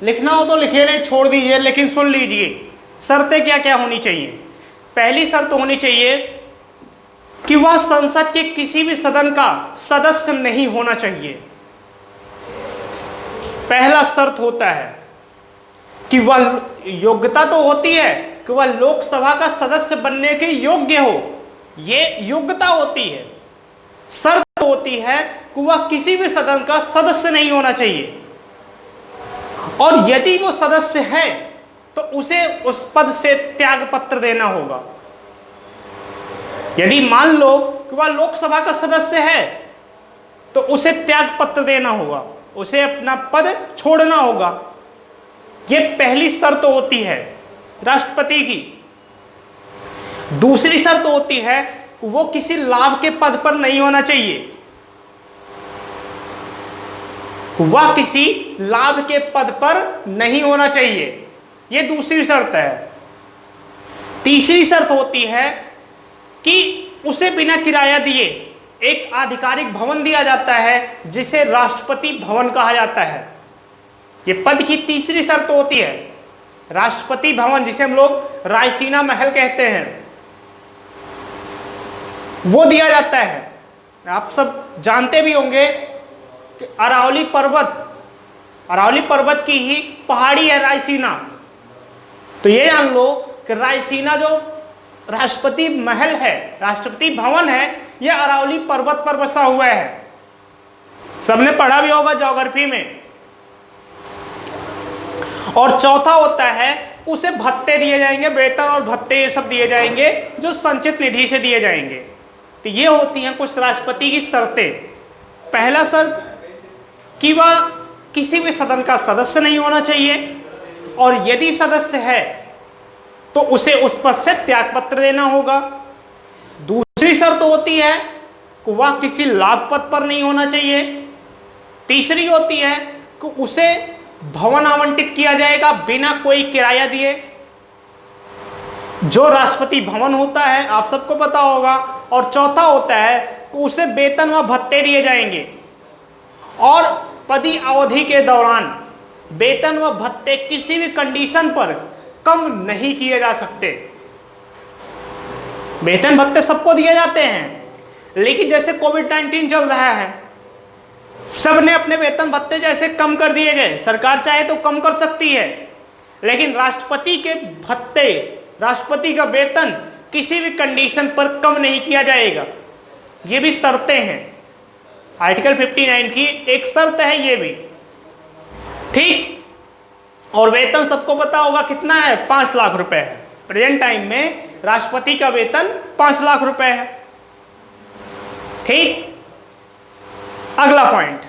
लिखना हो तो लिखिए, नहीं छोड़ दीजिए, लेकिन सुन लीजिए शर्तें क्या क्या होनी चाहिए। पहली शर्त होनी चाहिए कि वह संसद के किसी भी सदन का सदस्य नहीं होना चाहिए। पहला शर्त होता है कि वह, योग्यता तो होती है कि वह लोकसभा का सदस्य बनने के योग्य हो, यह योग्यता होती है। शर्त होती है कि वह किसी भी सदन का सदस्य नहीं होना चाहिए, और यदि वो सदस्य है तो उसे उस पद से त्याग पत्र देना होगा। यदि मान लो कि वह लोकसभा का सदस्य है तो उसे त्याग पत्र देना होगा, उसे अपना पद छोड़ना होगा। यह पहली शर्त होती है राष्ट्रपति की। दूसरी शर्त होती है कि वो किसी लाभ के पद पर नहीं होना चाहिए, वह किसी लाभ के पद पर नहीं होना चाहिए, यह दूसरी शर्त है। तीसरी शर्त होती है कि उसे बिना किराया दिए एक आधिकारिक भवन दिया जाता है जिसे राष्ट्रपति भवन कहा जाता है। यह पद की तीसरी शर्त होती है। राष्ट्रपति भवन, जिसे हम लोग रायसीना महल कहते हैं, वो दिया जाता है। आप सब जानते भी होंगे कि अरावली पर्वत की ही पहाड़ी है रायसीना। तो ये जान लो कि रायसीना जो राष्ट्रपति महल है, राष्ट्रपति भवन है, यह अरावली पर्वत पर बसा हुआ है। सबने पढ़ा भी होगा ज्योग्राफी में। और चौथा होता है, उसे भत्ते दिए जाएंगे, वेतन और भत्ते ये सब दिए जाएंगे जो संचित निधि से दिए जाएंगे। तो ये होती हैं कुछ राष्ट्रपति की शर्तें। पहला शर्त कि वह किसी भी सदन का सदस्य नहीं होना चाहिए, और यदि सदस्य है तो उसे उस पद से त्यागपत्र देना होगा। दूसरी शर्त होती है कि वह किसी लाभ पद पर नहीं होना चाहिए। तीसरी होती है कि उसे भवन आवंटित किया जाएगा बिना कोई किराया दिए। जो राष्ट्रपति भवन होता है आप सबको पता होगा। और चौथा होता है कि उसे वेतन व भत्ते दिए जाएंगे, और पदी अवधि के दौरान वेतन व भत्ते किसी भी कंडीशन पर कम नहीं किए जा सकते। वेतन भत्ते सबको दिए जाते हैं, लेकिन जैसे कोविड-19 चल रहा है, सबने अपने वेतन भत्ते जैसे कम कर दिए गए। सरकार चाहे तो कम कर सकती है, लेकिन राष्ट्रपति के भत्ते, राष्ट्रपति का वेतन किसी भी कंडीशन पर कम नहीं किया जाएगा। ये भी शर्तें हैं, आर्टिकल 59 की एक शर्त है ये भी, ठीक। और वेतन सबको पता होगा कितना है, 5 लाख रुपए है। प्रेजेंट टाइम में राष्ट्रपति का वेतन 5 लाख रुपए है, ठीक। अगला पॉइंट,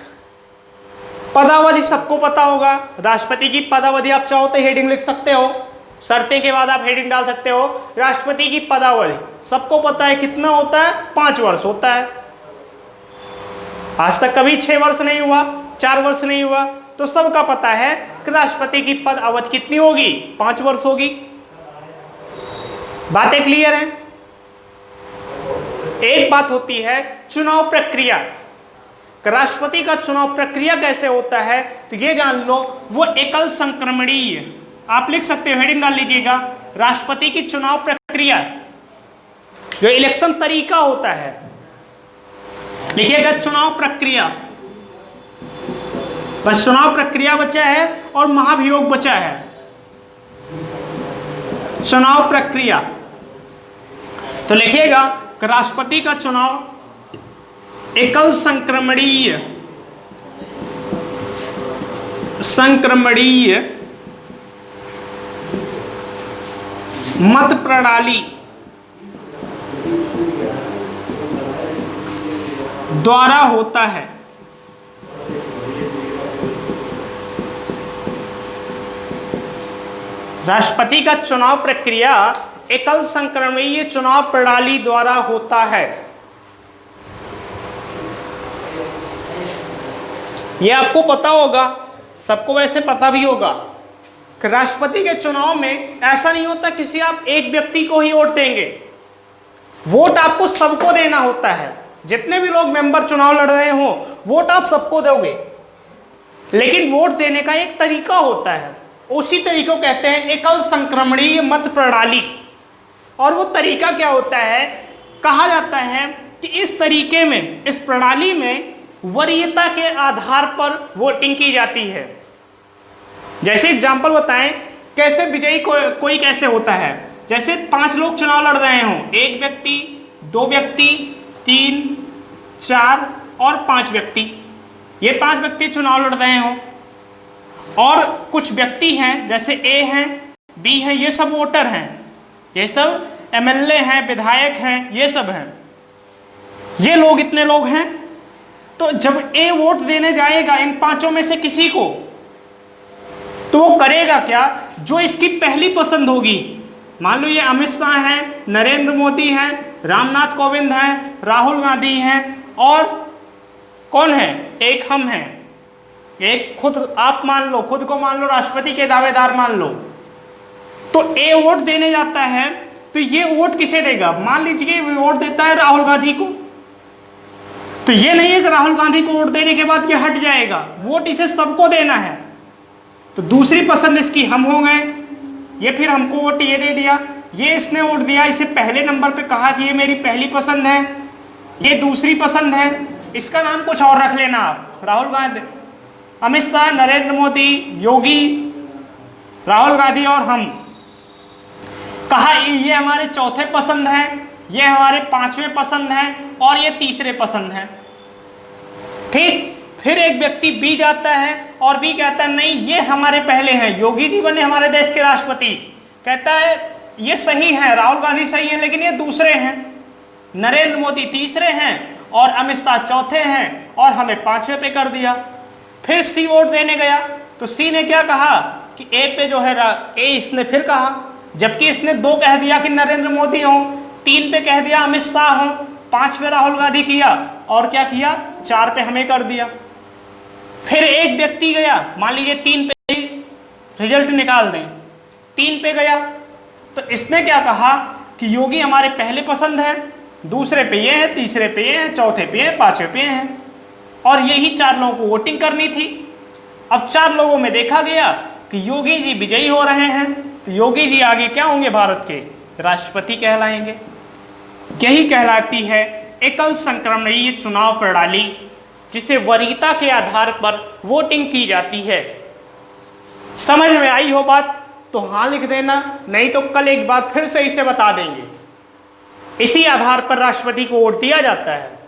पदावधि सबको पता होगा। राष्ट्रपति की पदावधि आप चाहो तो हेडिंग लिख सकते हो, शर्तें के बाद आप हेडिंग डाल सकते हो। राष्ट्रपति की पदावधि सबको पता है कितना होता है, 5 वर्ष होता है। आज तक कभी 6 वर्ष नहीं हुआ, 4 वर्ष नहीं हुआ, तो सबका पता है कि राष्ट्रपति की पद अवधि कितनी होगी, 5 वर्ष होगी। बातें क्लियर हैं। एक बात होती है चुनाव प्रक्रिया, राष्ट्रपति का चुनाव प्रक्रिया कैसे होता है, तो ये जान लो, वो एकल संक्रमणीय, आप लिख सकते हो, हेडिंग डाल लीजिएगा, राष्ट्रपति की चुनाव प्रक्रिया, जो इलेक्शन तरीका होता है, लिखिएगा चुनाव प्रक्रिया। बस चुनाव प्रक्रिया बचा है और महाभियोग बचा है। चुनाव प्रक्रिया, तो लिखिएगा कि राष्ट्रपति का चुनाव एकल संक्रमणीय मत प्रणाली द्वारा होता है। राष्ट्रपति का चुनाव प्रक्रिया एकल संक्रमणीय चुनाव प्रणाली द्वारा होता है। यह आपको पता होगा, सबको वैसे पता भी होगा कि राष्ट्रपति के चुनाव में ऐसा नहीं होता किसी आप एक व्यक्ति को ही वोट देंगे, वोट आपको सबको देना होता है। जितने भी लोग मेंबर चुनाव लड़ रहे हो, वोट आप सबको दोगे, लेकिन वोट देने का एक तरीका होता है, उसी तरीके को कहते हैं एकल संक्रमणीय मत प्रणाली। और वो तरीका क्या होता है, कहा जाता है कि इस तरीके में, इस प्रणाली में वरीयता के आधार पर वोटिंग की जाती है। जैसे एग्जाम्पल बताएं, कैसे विजयी कोई कैसे होता है। जैसे 5 लोग चुनाव लड़ रहे हो, 1 व्यक्ति, 2 व्यक्ति, 3, 4 और 5 व्यक्ति, ये 5 व्यक्ति चुनाव लड़ रहे हो। और कुछ व्यक्ति हैं, जैसे ए हैं, बी हैं, ये सब वोटर हैं, ये सब एमएलए हैं, विधायक हैं, ये सब हैं, ये लोग, इतने लोग हैं। तो जब ए वोट देने जाएगा इन 5 में से किसी को, तो वो करेगा क्या, जो इसकी पहली पसंद होगी। मान लो ये अमित शाह हैं, नरेंद्र मोदी हैं, रामनाथ कोविंद हैं, राहुल गांधी हैं, और कौन है, एक हम हैं, एक खुद आप मान लो, खुद को मान लो राष्ट्रपति के दावेदार मान लो। तो ए वोट देने जाता है, तो ये वोट किसे देगा, मान लीजिए वोट देता है राहुल गांधी को, तो ये नहीं है कि राहुल गांधी को वोट देने के बाद ये हट जाएगा, वोट इसे सबको देना है। तो दूसरी पसंद इसकी हम हो गए, ये फिर हमको वोट ये दे दिया, ये इसने वोट दिया, इसे पहले नंबर पे कहा कि ये मेरी पहली पसंद है, ये दूसरी पसंद है, इसका नाम कुछ और रख लेना आप, राहुल गांधी, अमित शाह, नरेंद्र मोदी, योगी, राहुल गांधी और हम। कहा ये हमारे चौथे पसंद हैं, ये हमारे 5वें पसंद हैं, और ये तीसरे पसंद हैं, ठीक। फिर एक व्यक्ति बी जाता है और बी कहता है नहीं ये हमारे पहले हैं, योगी जी बने हमारे देश के राष्ट्रपति, कहता है ये सही है, राहुल गांधी सही है, लेकिन ये दूसरे हैं, नरेंद्र मोदी तीसरे हैं और अमित शाह चौथे हैं, और हमें 5वें पे कर दिया। फिर सी वोट देने गया, तो सी ने क्या कहा कि ए पे जो है ए इसने फिर कहा, जबकि इसने 2 कह दिया कि नरेंद्र मोदी हो, 3 पे कह दिया अमित शाह हो, 5 पे राहुल गांधी किया, और क्या किया, 4 पे हमें कर दिया। फिर एक व्यक्ति गया, मान लीजिए 3 पे ही रिजल्ट निकाल दें, 3 पे गया, तो इसने क्या कहा कि योगी हमारे पहले पसंद है, दूसरे पे ये है, तीसरे पे ये है, चौथे पे है, 5वें पे है, और यही 4 लोगों को वोटिंग करनी थी। अब 4 लोगों में देखा गया कि योगी जी विजयी हो रहे हैं, तो योगी जी आगे क्या होंगे, भारत के राष्ट्रपति कहलाएंगे। यही कहलाती है एकल संक्रमणीय चुनाव प्रणाली, जिसे वरीयता के आधार पर वोटिंग की जाती है। समझ में आई हो बात तो हाँ लिख देना, नहीं तो कल एक बार फिर से इसे बता देंगे। इसी आधार पर राष्ट्रपति को वोट दिया जाता है।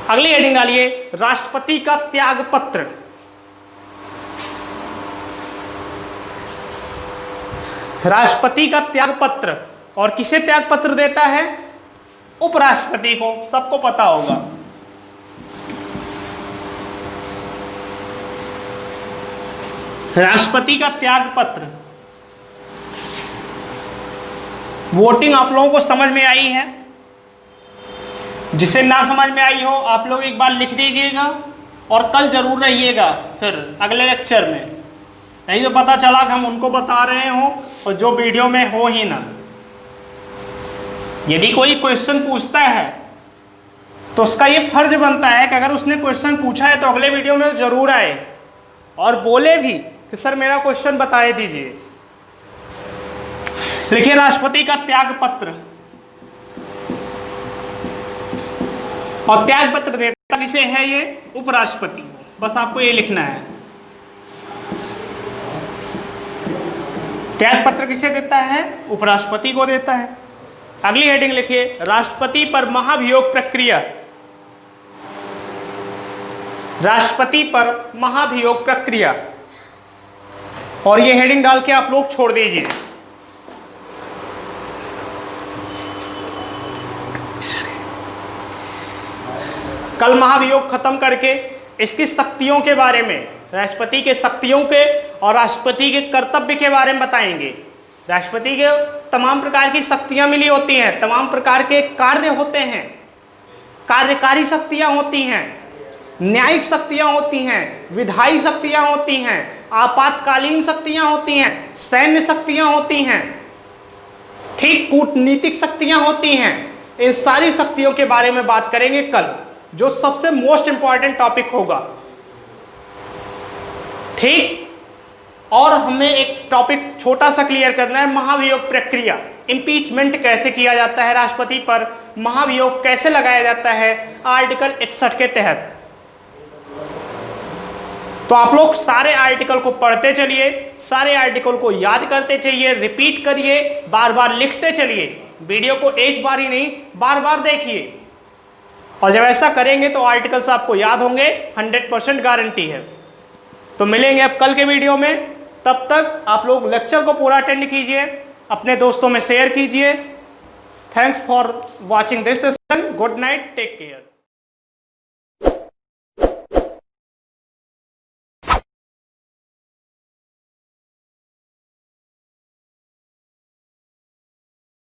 अगली हेडिंग डालिए, राष्ट्रपति का त्याग पत्र। राष्ट्रपति का त्याग पत्र, और किसे त्याग पत्र देता है? उपराष्ट्रपति को, सबको पता होगा। राष्ट्रपति का त्याग पत्र। वोटिंग आप लोगों को समझ में आई है? जिसे ना समझ में आई हो आप लोग एक बार लिख दीजिएगा और कल जरूर रहिएगा फिर अगले लेक्चर में, नहीं तो पता चला कि हम उनको बता रहे हो और जो वीडियो में हो ही ना। यदि कोई क्वेश्चन पूछता है तो उसका ये फर्ज बनता है कि अगर उसने क्वेश्चन पूछा है तो अगले वीडियो में जरूर आए और बोले भी कि सर मेरा क्वेश्चन बताए दीजिए। लिखिए, राष्ट्रपति का त्याग पत्र, और त्याग पत्र देता किसे है? ये उपराष्ट्रपति। बस आपको ये लिखना है, त्याग पत्र किसे देता है? उपराष्ट्रपति को देता है। अगली हेडिंग लिखिए, राष्ट्रपति पर महाभियोग प्रक्रिया। राष्ट्रपति पर महाभियोग प्रक्रिया, और ये हेडिंग डाल के आप लोग छोड़ दीजिए। कल महाभियोग खत्म करके इसकी शक्तियों के बारे में, राष्ट्रपति के शक्तियों के और राष्ट्रपति के कर्तव्य के बारे में बताएंगे। राष्ट्रपति के तमाम प्रकार की शक्तियां मिली होती हैं, तमाम प्रकार के कार्य होते हैं, कार्यकारी शक्तियां होती हैं, न्यायिक शक्तियां होती हैं, विधायी शक्तियां होती हैं, आपातकालीन शक्तियां होती हैं, सैन्य शक्तियां होती हैं, ठीक, कूटनीतिक शक्तियां होती हैं। इन सारी शक्तियों के बारे में बात करेंगे कल, जो सबसे मोस्ट इंपॉर्टेंट टॉपिक होगा, ठीक। और हमें एक टॉपिक छोटा सा क्लियर करना है, महाभियोग प्रक्रिया। इंपीचमेंट कैसे किया जाता है राष्ट्रपति पर, महाभियोग कैसे लगाया जाता है आर्टिकल 61 के तहत। तो आप लोग सारे आर्टिकल को पढ़ते चलिए, सारे आर्टिकल को याद करते चलिए, रिपीट करिए, बार बार लिखते चलिए। वीडियो को एक बार ही नहीं, बार बार देखिए, और जब ऐसा करेंगे तो आर्टिकल्स आपको याद होंगे, 100% गारंटी है। तो मिलेंगे अब कल के वीडियो में, तब तक आप लोग लेक्चर को पूरा अटेंड कीजिए, अपने दोस्तों में शेयर कीजिए। Thanks for watching this session. Good night, take care.